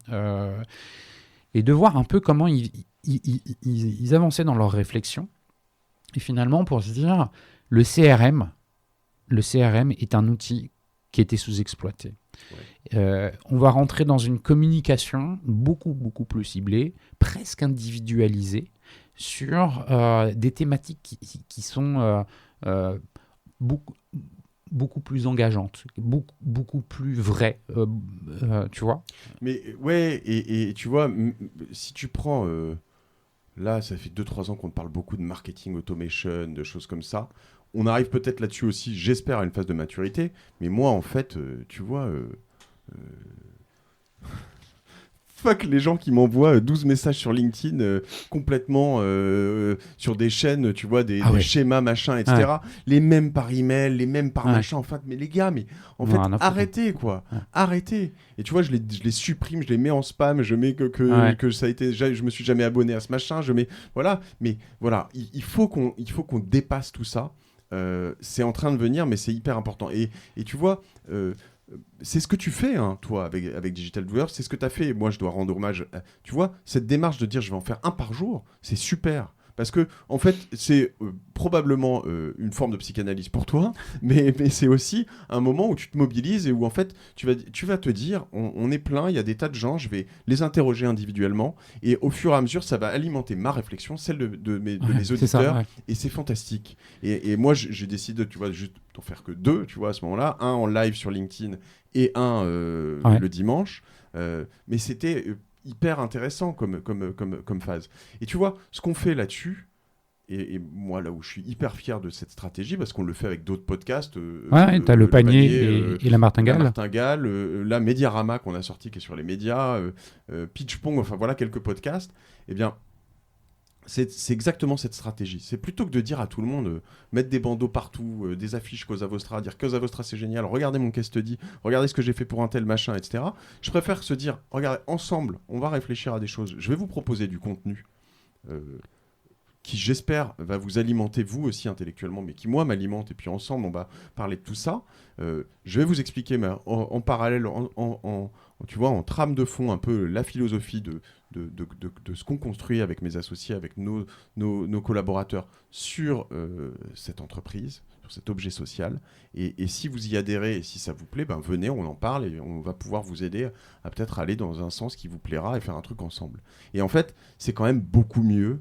Et de voir un peu comment ils avançaient dans leurs réflexions. Et finalement, pour se dire, le CRM est un outil qui était sous-exploité. Ouais. On va rentrer dans une communication beaucoup, beaucoup plus ciblée, presque individualisée, sur des thématiques qui sont beaucoup plus engageantes, beaucoup plus vraies, tu vois. Mais ouais, et tu vois, si tu prends... là, ça fait 2-3 ans qu'on te parle beaucoup de marketing automation, de choses comme ça. On arrive peut-être là-dessus aussi, j'espère, à une phase de maturité. Mais moi, en fait, tu vois... fuck les gens qui m'envoient 12 messages sur LinkedIn complètement sur des chaînes, tu vois, des schémas, machin, etc. Ouais. Les mêmes par email, les mêmes par machin. En fait, mais les gars, arrêtez, quoi. Ouais. Arrêtez. Et tu vois, je les supprime, je les mets en spam, je mets que ça a été... Je me suis jamais abonné à ce machin, je mets... Voilà. Mais voilà, il faut qu'on dépasse tout ça. C'est en train de venir, mais c'est hyper important. Et tu vois... c'est ce que tu fais, hein, toi, avec Digital Doers. C'est ce que tu as fait. Moi, je dois rendre hommage. Tu vois, cette démarche de dire je vais en faire un par jour, c'est super. Parce que, en fait, c'est probablement une forme de psychanalyse pour toi, mais c'est aussi un moment où tu te mobilises et où, en fait, tu vas te dire on est plein, il y a des tas de gens, je vais les interroger individuellement. Et au fur et à mesure, ça va alimenter ma réflexion, celle de mes auditeurs. Ça, et c'est fantastique. Et moi, j'ai décidé, tu vois, juste d'en faire que 2, tu vois, à ce moment-là. Un en live sur LinkedIn et un le dimanche. Mais c'était... hyper intéressant comme phase. Et tu vois, ce qu'on fait là-dessus, et moi, là où je suis hyper fier de cette stratégie, parce qu'on le fait avec d'autres podcasts. T'as le panier et la martingale. La martingale, la Mediarama qu'on a sorti, qui est sur les médias, Pitch Pong, enfin voilà, quelques podcasts. Eh bien, c'est exactement cette stratégie. C'est plutôt que de dire à tout le monde, mettre des bandeaux partout, des affiches Cosa Vostra, dire Cosa Vostra c'est génial, regardez mon case study, regardez ce que j'ai fait pour un tel machin, etc. Je préfère se dire, regardez, ensemble, on va réfléchir à des choses. Je vais vous proposer du contenu qui, j'espère, va vous alimenter vous aussi intellectuellement, mais qui, moi, m'alimente. Et puis ensemble, on va parler de tout ça. Je vais vous expliquer en parallèle, tu vois, en trame de fond, un peu la philosophie de ce qu'on construit avec mes associés, avec nos collaborateurs sur cette entreprise, sur cet objet social. Et si vous y adhérez et si ça vous plaît, ben venez, on en parle et on va pouvoir vous aider à peut-être aller dans un sens qui vous plaira et faire un truc ensemble. Et en fait, c'est quand même beaucoup mieux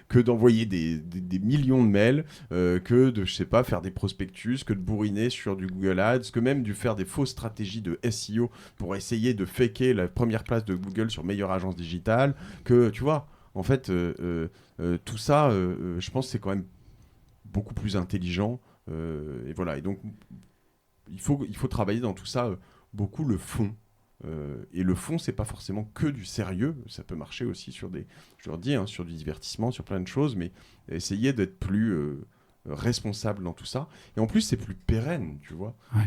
que d'envoyer des millions de mails, que de, je sais pas, faire des prospectus, que de bourriner sur du Google Ads, que même de faire des fausses stratégies de SEO pour essayer de faker la première place de Google sur meilleure agence digitale, que, tu vois, en fait, tout ça, je pense que c'est quand même beaucoup plus intelligent. Et voilà. Et donc, il faut travailler dans tout ça beaucoup le fond. Et le fond, c'est pas forcément que du sérieux. Ça peut marcher aussi sur je leur dis, sur du divertissement, sur plein de choses, mais essayer d'être plus responsable dans tout ça. Et en plus, c'est plus pérenne, tu vois. Ouais.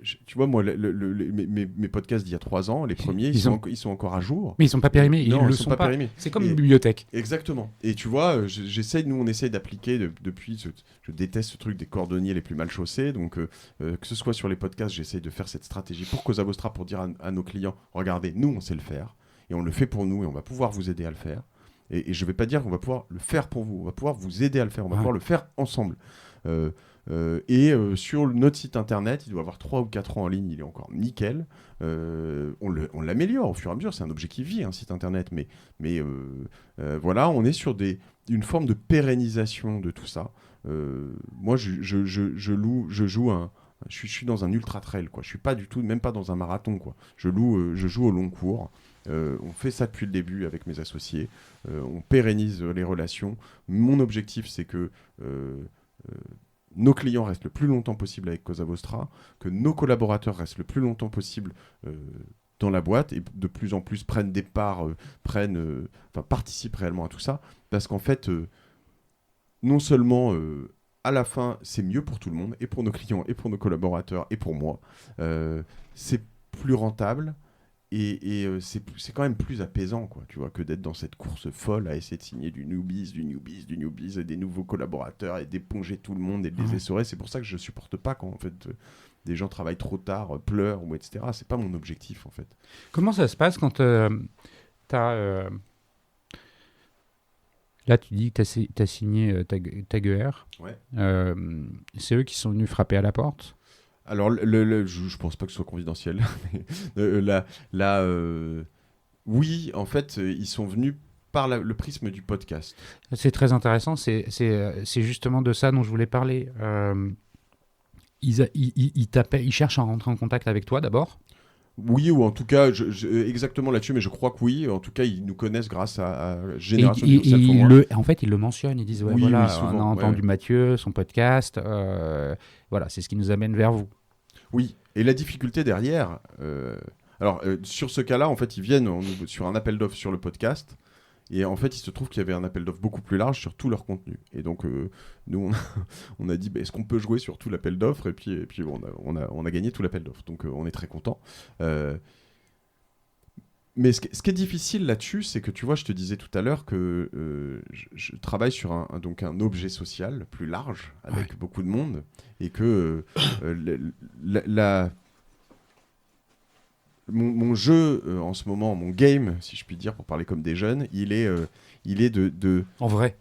Tu vois, moi, mes podcasts d'il y a 3 ans, les premiers, ils sont encore à jour. Mais ils sont pas périmés, Non, ils le sont pas. périmés. C'est comme une bibliothèque. Exactement. Et tu vois, nous, on essaye d'appliquer depuis. Je déteste ce truc des cordonniers les plus mal chaussés. Donc, que ce soit sur les podcasts, j'essaye de faire cette stratégie pour Cosa Vostra, pour dire à nos clients, regardez, nous, on sait le faire. Et on le fait pour nous et on va pouvoir vous aider à le faire. Et je ne vais pas dire qu'on va pouvoir le faire pour vous. On va pouvoir vous aider à le faire. On va pouvoir le faire ensemble. Sur notre site internet, il doit avoir 3 ou 4 ans en ligne, il est encore nickel. On l'améliore au fur et à mesure, c'est un objet qui vit, un site internet, mais voilà, on est sur une forme de pérennisation de tout ça. Moi, je suis dans un ultra trail, quoi. Je suis pas du tout, même pas dans un marathon, quoi. Je joue au long cours. On fait ça depuis le début avec mes associés. On pérennise les relations. Mon objectif, c'est que nos clients restent le plus longtemps possible avec Cosa Vostra, que nos collaborateurs restent le plus longtemps possible dans la boîte et de plus en plus prennent des parts, participent réellement à tout ça. Parce qu'en fait, non seulement à la fin, c'est mieux pour tout le monde, et pour nos clients, et pour nos collaborateurs, et pour moi. C'est plus rentable. Et c'est quand même plus apaisant, quoi, tu vois, que d'être dans cette course folle à essayer de signer du newbies, et des nouveaux collaborateurs et d'éponger tout le monde et de les essorer. C'est pour ça que je supporte pas quand en fait des gens travaillent trop tard, pleurent ou etc. C'est pas mon objectif en fait. Comment ça se passe quand t'as là tu dis que t'as signé Taguer. Ouais. C'est eux qui sont venus frapper à la porte. Alors, je pense pas que ce soit confidentiel. Oui, en fait, ils sont venus par le prisme du podcast. C'est très intéressant. C'est justement de ça dont je voulais parler. Ils cherchent à rentrer en contact avec toi d'abord. Oui, ou en tout cas, exactement là-dessus, mais je crois que oui. En tout cas, ils nous connaissent grâce à Génération du Self. En fait, ils le mentionnent. Ils disent, oui, souvent, on a entendu Mathieu, son podcast. Voilà, c'est ce qui nous amène vers vous. Oui, et la difficulté derrière... sur ce cas-là, en fait, ils viennent sur un appel d'offres sur le podcast. Et en fait, il se trouve qu'il y avait un appel d'offres beaucoup plus large sur tout leur contenu. Et donc, nous, on a dit, est-ce qu'on peut jouer sur tout l'appel d'offres ? Et puis on a gagné tout l'appel d'offres. Donc, on est très contents. Mais ce qui est difficile là-dessus, c'est que, tu vois, je te disais tout à l'heure que je travaille sur un objet social plus large, avec beaucoup de monde. Et que mon jeu en ce moment, mon game, si je puis dire, pour parler comme des jeunes, il est de... En vrai,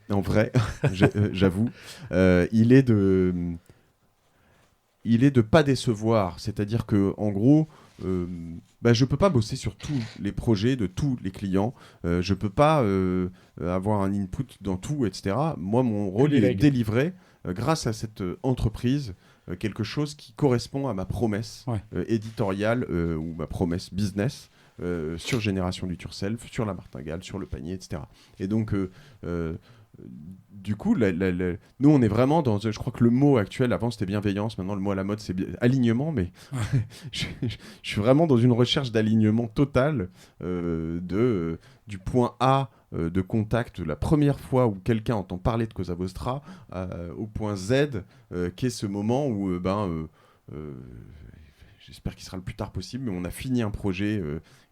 j'avoue. Il est de pas décevoir. C'est-à-dire que, en gros, je peux pas bosser sur tous les projets de tous les clients. Je peux pas avoir un input dans tout, etc. Moi, mon rôle, il est de délivrer, grâce à cette entreprise, quelque chose qui correspond à ma promesse éditoriale ou ma promesse business sur Génération du Turself, sur la martingale, sur le panier, etc. Et donc, du coup, nous, on est vraiment dans... Je crois que le mot actuel, avant, c'était bienveillance. Maintenant, le mot à la mode, c'est alignement. Mais je suis vraiment dans une recherche d'alignement total du point A de contact, la première fois où quelqu'un entend parler de Cosa Vostra, au point Z, qu'est ce moment où, j'espère qu'il sera le plus tard possible, mais on a fini un projet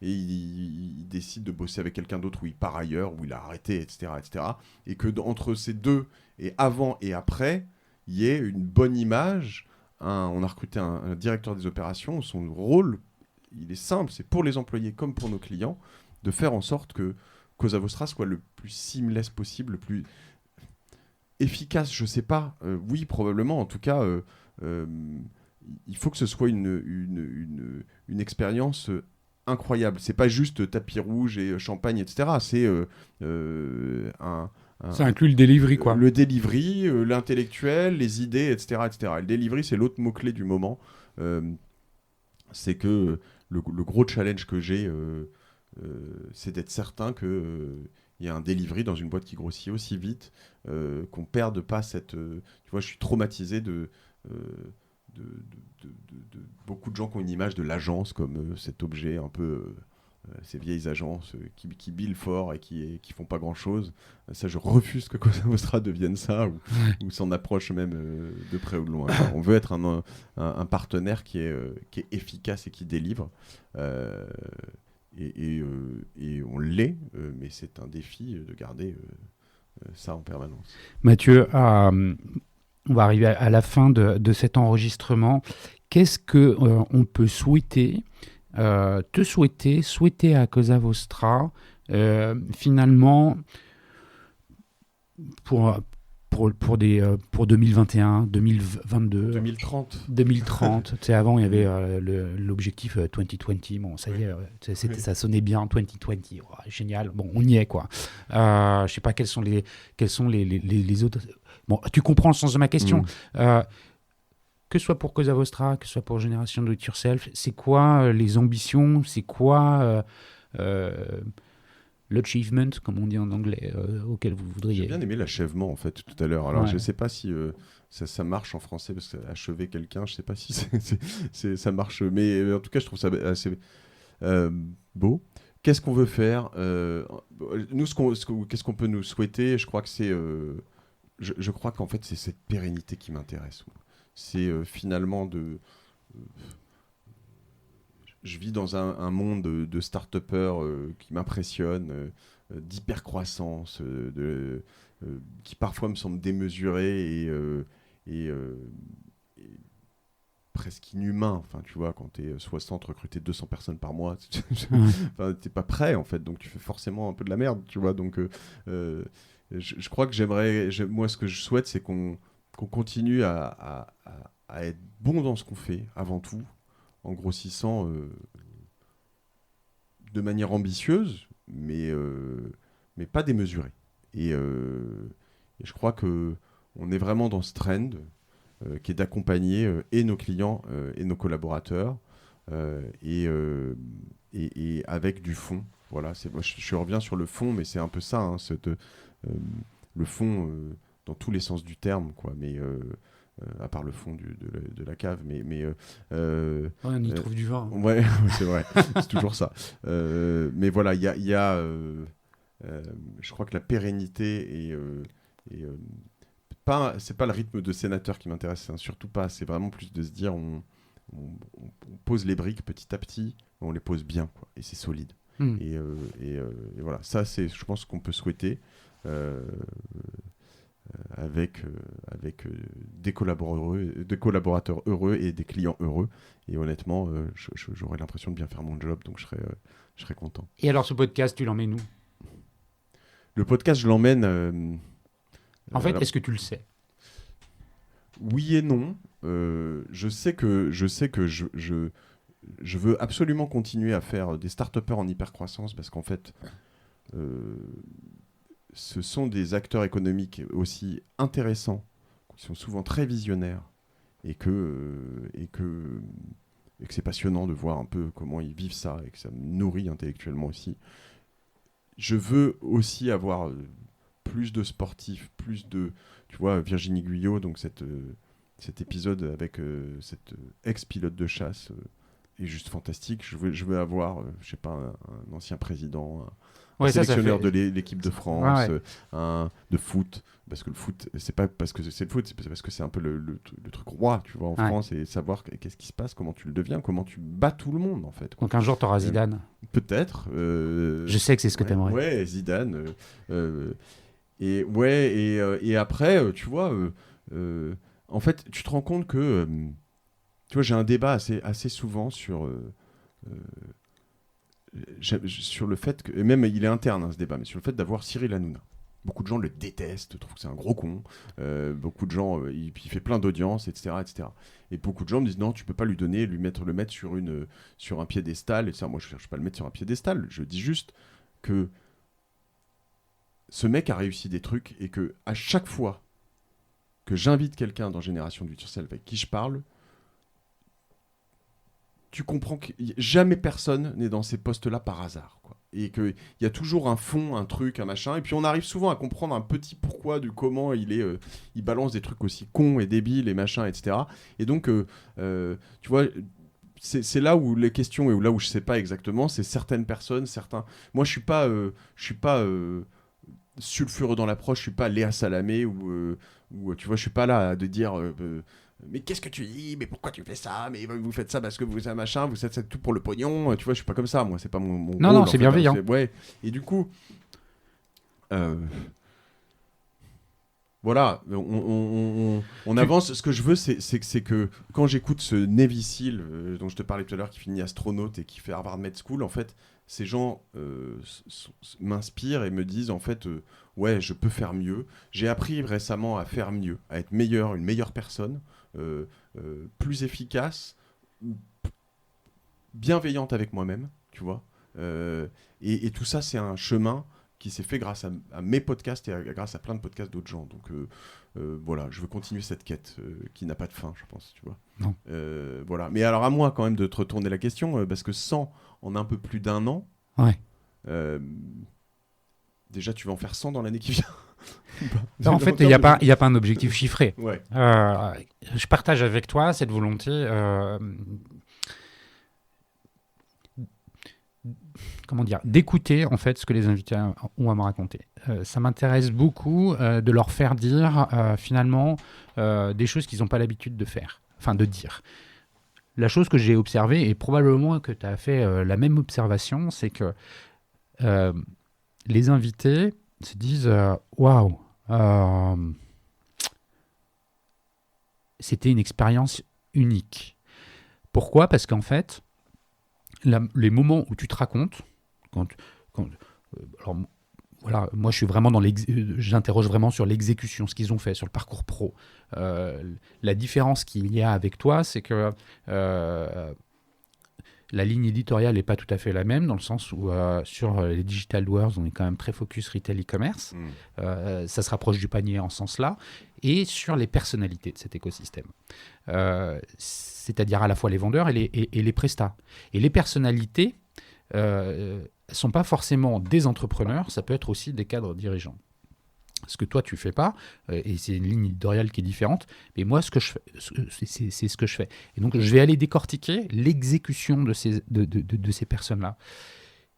et il décide de bosser avec quelqu'un d'autre où il part ailleurs, où il a arrêté, etc. etc. Et que entre ces deux, et avant et après, il y ait une bonne image. On a recruté un directeur des opérations. Son rôle, il est simple, c'est pour les employés comme pour nos clients, de faire en sorte que Cosa Vostra soit le plus seamless possible, le plus efficace, je sais pas. Oui, probablement. En tout cas, il faut que ce soit une expérience incroyable. C'est pas juste tapis rouge et champagne, etc. C'est Ça inclut le delivery, quoi. le delivery, l'intellectuel, les idées, etc., etc. Et le delivery, c'est l'autre mot-clé du moment. C'est que le gros challenge que j'ai, c'est d'être certain que il y a un delivery dans une boîte qui grossit aussi vite, qu'on perde pas cette... tu vois, je suis traumatisé de beaucoup de gens qui ont une image de l'agence comme cet objet un peu... ces vieilles agences qui billent fort et qui font pas grand chose. Ça, je refuse que Cosa Nostra devienne ça ou s'en approche même de près ou de loin. On veut être un partenaire qui est efficace et qui délivre. Et on l'est, mais c'est un défi de garder ça en permanence. Mathieu, on va arriver à la fin de cet enregistrement. Qu'est-ce qu'on peut souhaiter souhaiter à Cosa Vostra, finalement, pour 2021, 2022, 2030. Tu sais, avant, il y avait l'objectif 2020. Bon, ça y est, ça sonnait bien, 2020. Oh, génial. Bon, on y est, quoi. Je sais pas quels sont les autres... Bon, tu comprends le sens de ma question. Que ce soit pour Cosa Vostra, que ce soit pour Génération Do It Yourself, c'est quoi les ambitions, c'est quoi l'achievement, comme on dit en anglais, auquel vous voudriez... J'ai bien aimé l'achèvement, en fait, tout à l'heure. Alors, je sais pas si ça marche en français, parce qu'achever quelqu'un, je sais pas si ça marche, mais en tout cas, je trouve ça assez beau. Qu'est-ce qu'on veut faire nous, qu'est-ce qu'on peut nous souhaiter? Je crois que c'est... je crois qu'en fait, c'est cette pérennité qui m'intéresse. C'est finalement je vis dans un monde de start-upers qui m'impressionne, d'hypercroissance, qui parfois me semble démesuré et presque inhumain. Enfin, tu vois, quand tu es 60, recruter 200 personnes par mois, enfin, t'es pas prêt, en fait, donc tu fais forcément un peu de la merde, tu vois. Donc, je crois que moi, ce que je souhaite, c'est qu'on continue à être bon dans ce qu'on fait, avant tout, en grossissant de manière ambitieuse, mais pas démesurée. Et je crois qu'on est vraiment dans ce trend qui est d'accompagner et nos clients et nos collaborateurs et avec du fond. Voilà, moi, je reviens sur le fond, mais c'est un peu ça, hein, le fond dans tous les sens du terme, quoi. Mais à part le fond de la cave, on y trouve du vin. Ouais, c'est vrai, c'est toujours ça. Mais voilà, il y a je crois que la pérennité c'est pas le rythme de sénateur qui m'intéresse, hein, surtout pas. C'est vraiment plus de se dire on pose les briques petit à petit, on les pose bien, quoi, et c'est solide. Et voilà, ça c'est, je pense, qu'on peut souhaiter avec des collaborateurs heureux et des clients heureux. Et honnêtement, j'aurais l'impression de bien faire mon job, donc je serais content. Et alors ce podcast, tu l'emmènes où? Le podcast, je l'emmène... en fait, est-ce que tu le sais? Oui et non. Je sais que je veux absolument continuer à faire des start-upers en hypercroissance, parce qu'en fait, ce sont des acteurs économiques aussi intéressants, qui sont souvent très visionnaires, et que c'est passionnant de voir un peu comment ils vivent ça, et que ça me nourrit intellectuellement aussi. Je veux aussi avoir plus de sportifs, plus de... Tu vois, Virginie Guyot, donc cet épisode avec cette ex-pilote de chasse est juste fantastique. Je veux avoir, je sais pas, un ancien président, un Ouais, ça sélectionneur fait... de l'équipe de France, Ouais, ouais. de foot. Parce que le foot, c'est pas parce que c'est le foot, c'est parce que c'est un peu le truc roi, tu vois, en Ouais. France, et savoir qu'est-ce qui se passe, comment tu le deviens, comment tu bats tout le monde, en fait, quoi. Donc un jour, t'auras Zidane. Peut-être. Je sais que c'est ce que t'aimerais. Ouais, Zidane. Et après, tu vois, en fait, tu te rends compte que, tu vois, j'ai un débat assez souvent sur le fait que, et même il est interne, hein, ce débat, mais sur le fait d'avoir Cyril Hanouna. Beaucoup de gens le détestent, trouvent que c'est un gros con. Beaucoup de gens, il fait plein d'audience, etc., etc. Et beaucoup de gens me disent non, tu peux pas le mettre sur un piédestal. Et ça, moi, je cherche pas à le mettre sur un piédestal. Je dis juste que ce mec a réussi des trucs et que à chaque fois que j'invite quelqu'un dans Génération du Turcel avec qui je parle, tu comprends que jamais personne n'est dans ces postes-là par hasard, quoi. Et qu'il y a toujours un fond, un truc, un machin. Et puis on arrive souvent à comprendre un petit pourquoi du comment il balance des trucs aussi cons et débiles et machin, etc. Et donc, tu vois, c'est là où les questions et là où je sais pas exactement, c'est certaines personnes, certains. Moi, je suis pas sulfureux dans l'approche. Je suis pas Léa Salamé ou tu vois, je suis pas là de dire. Mais qu'est-ce que tu dis? Mais pourquoi tu fais ça? Mais vous faites ça parce que vous avez machin, vous faites ça tout pour le pognon. Tu vois, je suis pas comme ça, moi, c'est pas mon Non, rôle, non, en c'est fait, bienveillant. ouais. Et du coup, voilà, on avance. Ce que je veux, c'est que quand j'écoute ce Navy Seal dont je te parlais tout à l'heure, qui finit astronaute et qui fait Harvard Med School, en fait, ces gens m'inspirent et me disent, en fait, ouais, je peux faire mieux. J'ai appris récemment à faire mieux, à être meilleur, une meilleure personne, plus efficace, bienveillante avec moi-même, tu vois. Et tout ça, c'est un chemin qui s'est fait grâce à mes podcasts et grâce à plein de podcasts d'autres gens. Donc voilà, je veux continuer cette quête qui n'a pas de fin, je pense, tu vois. Non. Voilà. Mais alors à moi quand même de te retourner la question, parce que 100 en un peu plus d'un an, Ouais. déjà tu vas en faire 100 dans l'année qui vient. Non, en fait, il n'y a pas un objectif chiffré. Ouais. Je partage avec toi cette volonté comment dire, d'écouter en fait ce que les invités ont à me raconter. Ça m'intéresse beaucoup de leur faire dire finalement des choses qu'ils n'ont pas l'habitude de faire, enfin de dire. La chose que j'ai observée, et probablement que tu as fait la même observation, c'est que les invités se disent waouh, c'était une expérience unique. Pourquoi? Parce qu'en fait, les moments où tu te racontes, alors, voilà, moi je suis vraiment j'interroge vraiment sur l'exécution, ce qu'ils ont fait, sur le parcours pro. La différence qu'il y a avec toi, c'est que la ligne éditoriale n'est pas tout à fait la même, dans le sens où sur les Digital Doers, on est quand même très focus retail e-commerce. Ça se rapproche du panier en ce sens-là. Et sur les personnalités de cet écosystème. C'est-à-dire à la fois les vendeurs et les prestats. Et les personnalités ne sont pas forcément des entrepreneurs, ça peut être aussi des cadres dirigeants. Ce que toi, tu ne fais pas, et c'est une ligne éditoriale qui est différente, mais moi, ce que je fais, c'est ce que je fais. Et donc, je vais aller décortiquer l'exécution de ces personnes-là.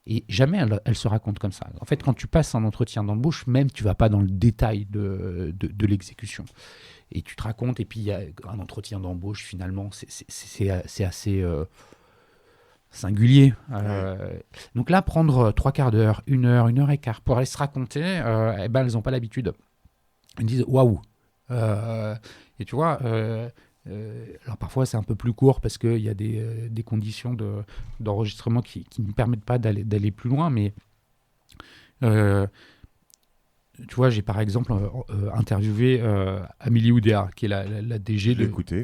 Et jamais elles se racontent comme ça. En fait, quand tu passes un entretien d'embauche, même tu ne vas pas dans le détail de l'exécution. Et tu te racontes, et puis il y a un entretien d'embauche, finalement, c'est assez singulier. Donc là, prendre 3/4 d'heure, 1 heure et quart pour aller se raconter, elles n'ont pas l'habitude. Elles disent waouh. Et tu vois, alors parfois c'est un peu plus court parce qu'il y a des conditions d'enregistrement qui ne permettent pas d'aller plus loin, mais tu vois, j'ai par exemple interviewé Amélie Oudéa, qui est la DG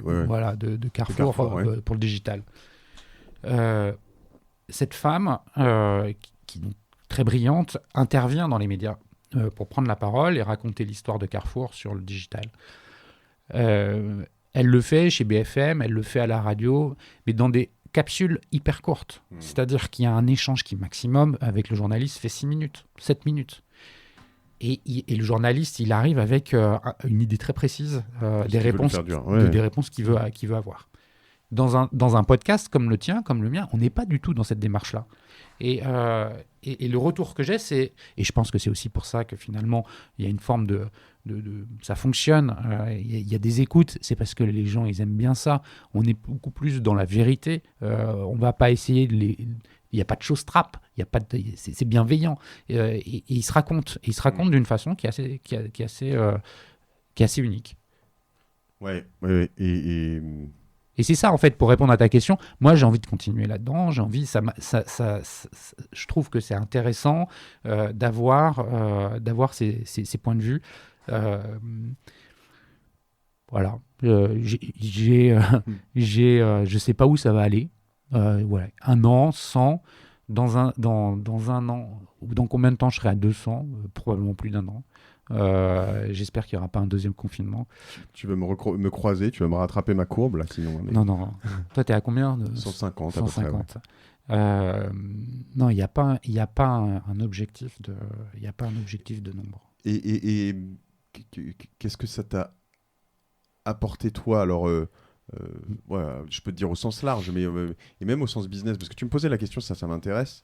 voilà, de Carrefour, pour le digital. Cette femme, qui est très brillante, intervient dans les médias pour prendre la parole et raconter l'histoire de Carrefour sur le digital. Elle le fait chez BFM, elle le fait à la radio, mais dans des capsules hyper courtes. C'est-à-dire qu'il y a un échange qui maximum avec le journaliste fait 6 minutes, 7 minutes. Et le journaliste, il arrive avec une idée très précise des réponses qu'il veut avoir. Dans un podcast comme le tien, comme le mien, on n'est pas du tout dans cette démarche-là. Et le retour que j'ai, et je pense que c'est aussi pour ça que finalement, il y a une forme ça fonctionne, il y a des écoutes, c'est parce que les gens, ils aiment bien ça. On est beaucoup plus dans la vérité. On ne va pas essayer il n'y a pas de choses trappes, c'est bienveillant. Et ils se racontent. Et ils se racontent d'une façon qui est assez unique. Ouais. Et c'est ça, en fait, pour répondre à ta question. Moi, j'ai envie de continuer là-dedans. Je trouve que c'est intéressant d'avoir ces points de vue. Voilà. Je sais pas où ça va aller. Voilà. 1 an, 100, dans un an, ou dans combien de temps je serai à 200 probablement plus d'1 an. J'espère qu'il n'y aura pas un deuxième confinement. Tu veux me croiser, tu vas me rattraper ma courbe là sinon. Mais... Non. Toi, t'es à combien 150 150. à peu près. Ouais. Non, il n'y a pas un objectif de nombre. Et qu'est-ce que ça t'a apporté toi alors voilà, je peux te dire au sens large, mais et même au sens business, parce que tu me posais la question, ça m'intéresse.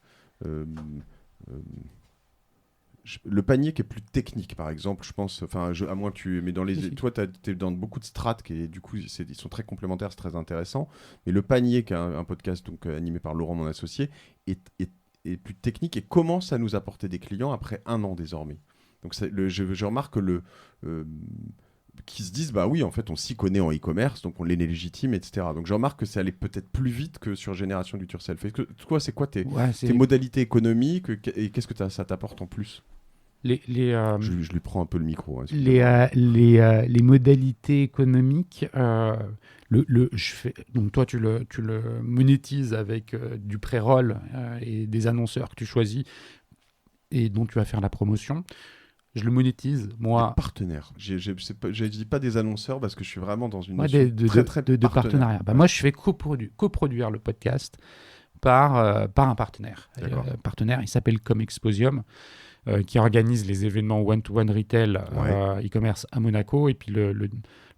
Le panier qui est plus technique, par exemple, je pense, à moins que mais toi, tu es dans beaucoup de strates qui, du coup, ils sont très complémentaires, c'est très intéressant. Mais le panier, qui est un podcast donc, animé par Laurent, mon associé, est plus technique et commence à nous apporter des clients après 1 an désormais. Donc, je remarque qui se disent, bah oui, en fait, on s'y connaît en e-commerce, donc on les légitime, etc. Donc, je remarque que ça allait peut-être plus vite que sur Génération du Yourself. Toi, c'est quoi tes modalités économiques et qu'est-ce que ça t'apporte en plus? Je lui prends un peu le micro. Hein, les modalités économiques, donc toi, tu le monétises avec du pré-roll et des annonceurs que tu choisis et dont tu vas faire la promotion. Je le monétise, moi. Des partenaires. Je dis pas des annonceurs parce que je suis vraiment dans une notion de partenariat. Bah, ouais. Moi, je fais coproduire le podcast par un partenaire. Le partenaire, il s'appelle Comexposium, qui organise les événements one-to-one retail e-commerce à Monaco et puis le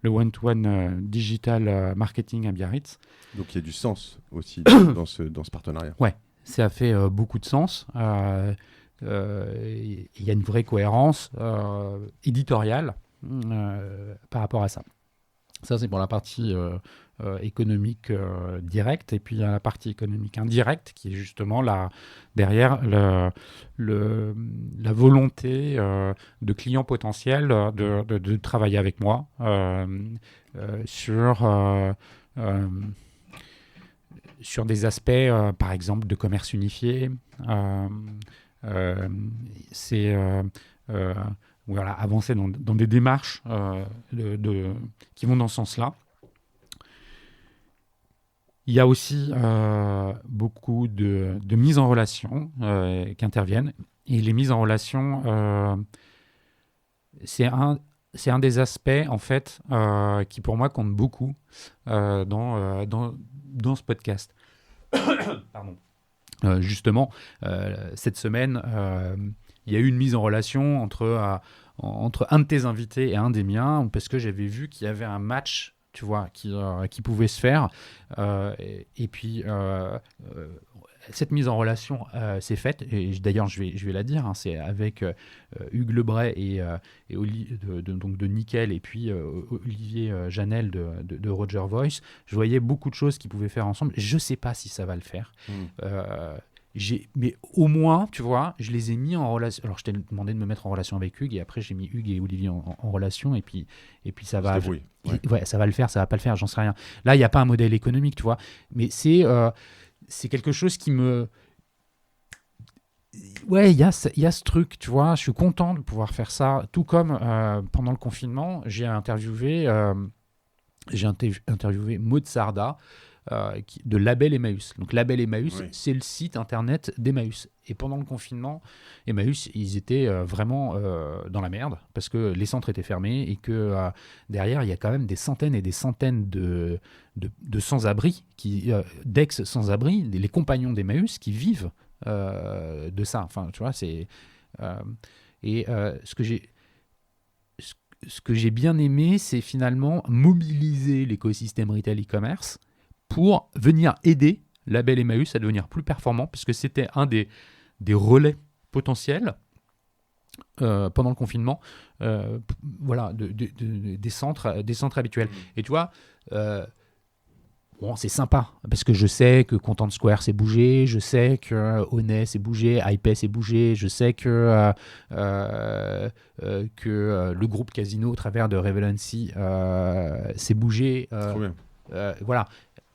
one-to-one digital marketing à Biarritz. Donc il y a du sens aussi dans ce partenariat. Ouais, ça fait beaucoup de sens. Il y a une vraie cohérence éditoriale par rapport à ça. Ça, c'est pour la partie économique directe. Et puis, il y a la partie économique indirecte qui est justement derrière la volonté de clients potentiels de travailler avec moi sur des aspects, par exemple, de commerce unifié. Avancer dans des démarches qui vont dans ce sens-là. Il y a aussi beaucoup de mises en relation qui interviennent. Et les mises en relation, c'est un des aspects, en fait, qui pour moi compte beaucoup dans ce podcast. Pardon. Justement, cette semaine, il y a eu une mise en relation entre un de tes invités et un des miens, parce que j'avais vu qu'il y avait un match, tu vois, qui pouvait se faire. Et puis, cette mise en relation s'est faite, et d'ailleurs, je vais la dire, hein, c'est avec Hugues Lebray et de Nickel, et puis Olivier Janel de Roger Voice. Je voyais beaucoup de choses qu'ils pouvaient faire ensemble. Je ne sais pas si ça va le faire. Mais au moins, tu vois, je les ai mis en relation. Alors, je t'ai demandé de me mettre en relation avec Hugues, et après, j'ai mis Hugues et Olivier en relation, et puis ça va. Ouais, ça va le faire, ça va pas le faire, j'en sais rien. Là, il n'y a pas un modèle économique, tu vois, mais c'est quelque chose qui me... Ouais, il y a ce truc, tu vois, je suis content de pouvoir faire ça, tout comme pendant le confinement, j'ai interviewé Maud Sarda, de Label Emmaüs. Donc Label Emmaüs, c'est le site internet d'Emmaüs. Et pendant le confinement, Emmaüs, ils étaient vraiment dans la merde parce que les centres étaient fermés et que derrière, il y a quand même des centaines et des centaines de sans-abri, d'ex-sans-abri, les compagnons d'Emmaüs qui vivent de ça. Enfin, tu vois, c'est... ce que j'ai bien aimé, c'est finalement mobiliser l'écosystème retail e-commerce pour venir aider Label Emmaüs à devenir plus performant, puisque c'était un des relais potentiels pendant le confinement, voilà, des centres habituels. Et tu vois, bon, c'est sympa, parce que je sais que Content Square s'est bougé, je sais que Honey s'est bougé, iPay s'est bougé, je sais que le groupe Casino, au travers de Revelancy, s'est bougé. Trop bien. Voilà,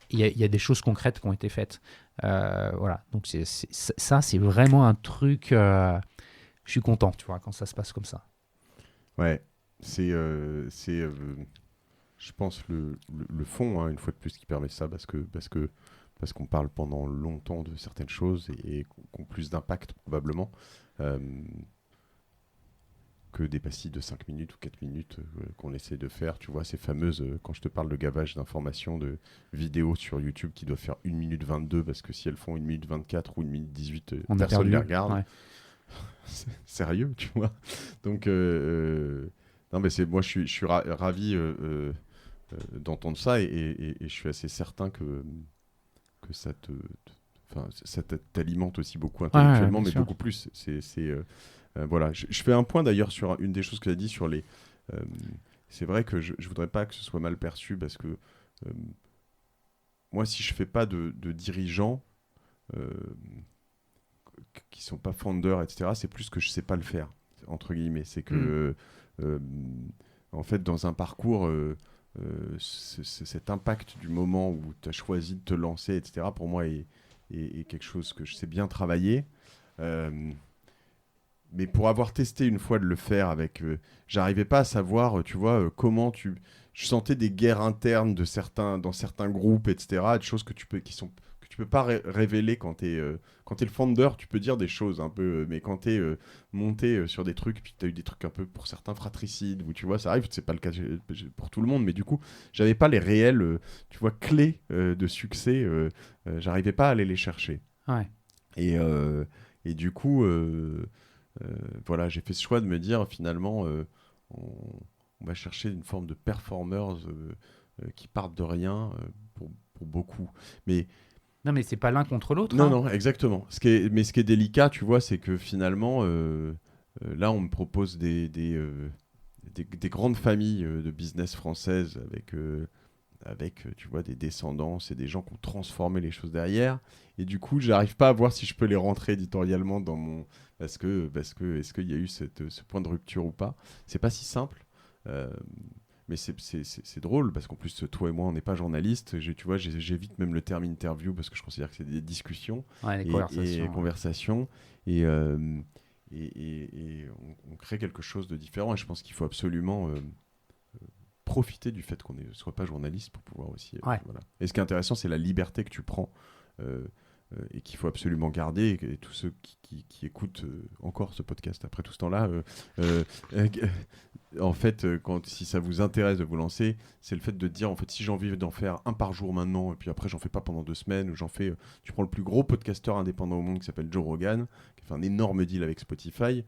il y a des choses concrètes qui ont été faites. Voilà, donc ça, c'est vraiment un truc... je suis content, tu vois, quand ça se passe comme ça. Ouais, je pense, le fond, hein, une fois de plus, qui permet ça, parce qu'on parle pendant longtemps de certaines choses et qui ont plus d'impact, probablement, que des pastilles de 5 minutes ou 4 minutes qu'on essaie de faire. Tu vois, ces fameuses, quand je te parle de gavage d'informations, de vidéos sur YouTube qui doivent faire 1 minute 22, parce que si elles font 1 minute 24 ou 1 minute 18, personne ne les regarde. Ouais. C'est sérieux, tu vois. Donc, non, mais moi, je suis ravi d'entendre ça, et je suis assez certain que ça t'alimente aussi beaucoup intellectuellement, mais sûr. Beaucoup plus. Voilà. Je fais un point d'ailleurs sur une des choses que tu as dit sur les. C'est vrai que je voudrais pas que ce soit mal perçu, parce que moi, si je fais pas de dirigeants qui sont pas founders, etc., c'est plus que je sais pas le faire, entre guillemets. C'est que en fait, dans un parcours, cet impact du moment où tu as choisi de te lancer, etc., pour moi est quelque chose que je sais bien travailler. Mais pour avoir testé une fois de le faire avec, j'arrivais pas à savoir, tu vois, comment je sentais des guerres internes dans certains groupes, etc., des choses que tu peux pas révéler quand t'es le founder. Tu peux dire des choses un peu, mais quand t'es monté sur des trucs, puis t'as eu des trucs un peu, pour certains, fratricides, où tu vois, ça arrive, c'est pas le cas pour tout le monde, mais du coup, j'avais pas les réelles, tu vois, clés de succès, j'arrivais pas à aller les chercher. Ouais. Et du coup, voilà, j'ai fait ce choix de me dire, finalement, on va chercher une forme de performers qui partent de rien, pour beaucoup. Non, mais c'est pas l'un contre l'autre. Non, non, exactement. Ce qui est délicat, tu vois, c'est que finalement, là, on me propose des grandes familles de business françaises avec, tu vois, des descendants et des gens qui ont transformé les choses derrière. Et du coup, j'arrive pas à voir si je peux les rentrer éditorialement dans mon... Parce que est-ce qu'il y a eu ce point de rupture ou pas ? C'est pas si simple. Mais c'est drôle, parce qu'en plus, toi et moi, on n'est pas journalistes. Tu vois, j'évite même le terme interview, parce que je considère que c'est des discussions, conversations. Et on crée quelque chose de différent. Et je pense qu'il faut absolument profiter du fait qu'on ne soit pas journaliste pour pouvoir aussi... voilà. Et ce qui est intéressant, c'est la liberté que tu prends et qu'il faut absolument garder. Et tous ceux qui écoutent encore ce podcast après tout ce temps-là... en fait, si ça vous intéresse de vous lancer, c'est le fait de dire, en fait, si j'ai envie d'en faire un par jour maintenant, et puis après j'en fais pas pendant 2 semaines, ou j'en fais, tu prends le plus gros podcasteur indépendant au monde qui s'appelle Joe Rogan, qui a fait un énorme deal avec Spotify.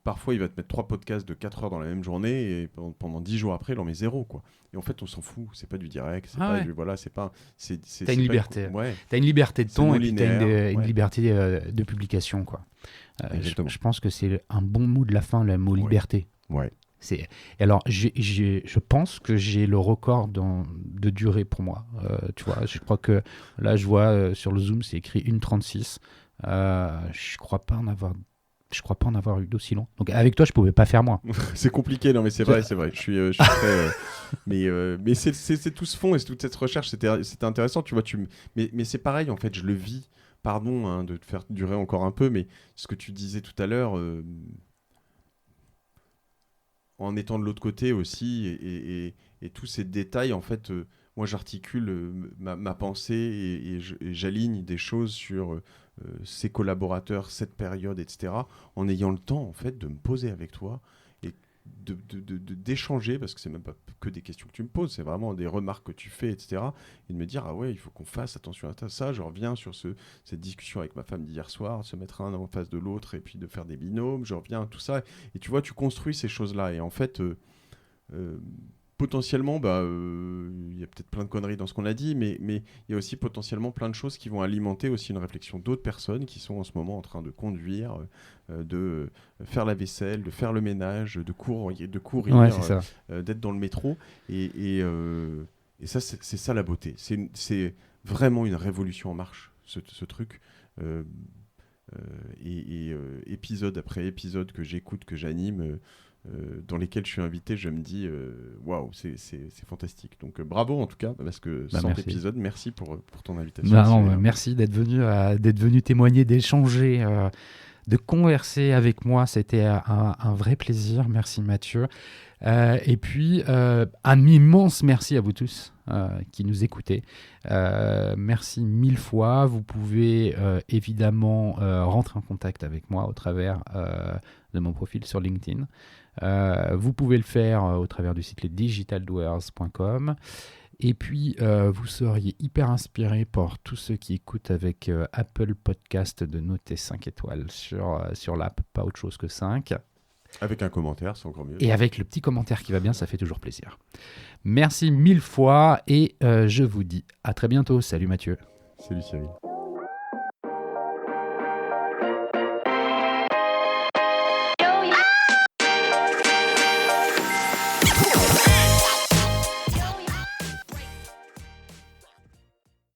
Parfois, il va te mettre 3 podcasts de 4 heures dans la même journée, et pendant 10 jours après, il en met 0, quoi. Et en fait, on s'en fout. C'est pas du direct, c'est pas du... Voilà, c'est pas... T'as une liberté. T'as une liberté de ton, et puis t'as une liberté de publication, quoi. Je pense que c'est un bon mot de la fin, le mot liberté. Ouais. Alors, je pense que j'ai le record de durée pour moi. Tu vois, je crois que là, je vois sur le Zoom, c'est écrit 1h36. Je crois pas en avoir eu d'aussi long. Donc, avec toi, je pouvais pas faire moins. C'est compliqué, non, mais c'est vrai. Je suis très. Mais c'est tout ce fond et toute cette recherche, c'était intéressant, tu vois. Mais c'est pareil, en fait, je le vis. Pardon de te faire durer encore un peu, mais ce que tu disais tout à l'heure. En étant de l'autre côté aussi, et tous ces détails, en fait, moi j'articule ma pensée et j'aligne des choses sur ces collaborateurs, cette période, etc., en ayant le temps, en fait, de me poser avec toi et d'échanger, parce que c'est même pas que des questions que tu me poses, c'est vraiment des remarques que tu fais, etc., et de me dire, ah ouais, il faut qu'on fasse attention à ça. Je reviens sur cette discussion avec ma femme d'hier soir, se mettre un en face de l'autre, et puis de faire des binômes, je reviens à tout ça, et tu vois, tu construis ces choses-là, et en fait, potentiellement, il y a peut-être plein de conneries dans ce qu'on a dit, mais il y a aussi potentiellement plein de choses qui vont alimenter aussi une réflexion d'autres personnes qui sont en ce moment en train de conduire, de faire la vaisselle, de faire le ménage, de courir, Ouais, c'est ça. d'être dans le métro. Et ça, c'est ça la beauté. C'est vraiment une révolution en marche, ce truc. Épisode après épisode que j'écoute, que j'anime, dans lesquels je suis invité, je me dis waouh, c'est fantastique. Donc bravo en tout cas, parce que 100 épisodes, merci pour ton invitation. Merci d'être venu témoigner, d'échanger, de converser avec moi. C'était un vrai plaisir. Merci Mathieu. Et puis, un immense merci à vous tous qui nous écoutez. Merci 1000 fois. Vous pouvez évidemment rentrer en contact avec moi au travers de mon profil sur LinkedIn. Vous pouvez le faire au travers du site lesdigitaldoers.com. Et puis, vous seriez hyper inspiré par tous ceux qui écoutent avec Apple Podcast de noter 5 étoiles sur l'app, pas autre chose que 5. Avec un commentaire, c'est encore mieux. Et avec le petit commentaire qui va bien, ça fait toujours plaisir. Merci 1000 fois et je vous dis à très bientôt. Salut Mathieu. Salut Cyril.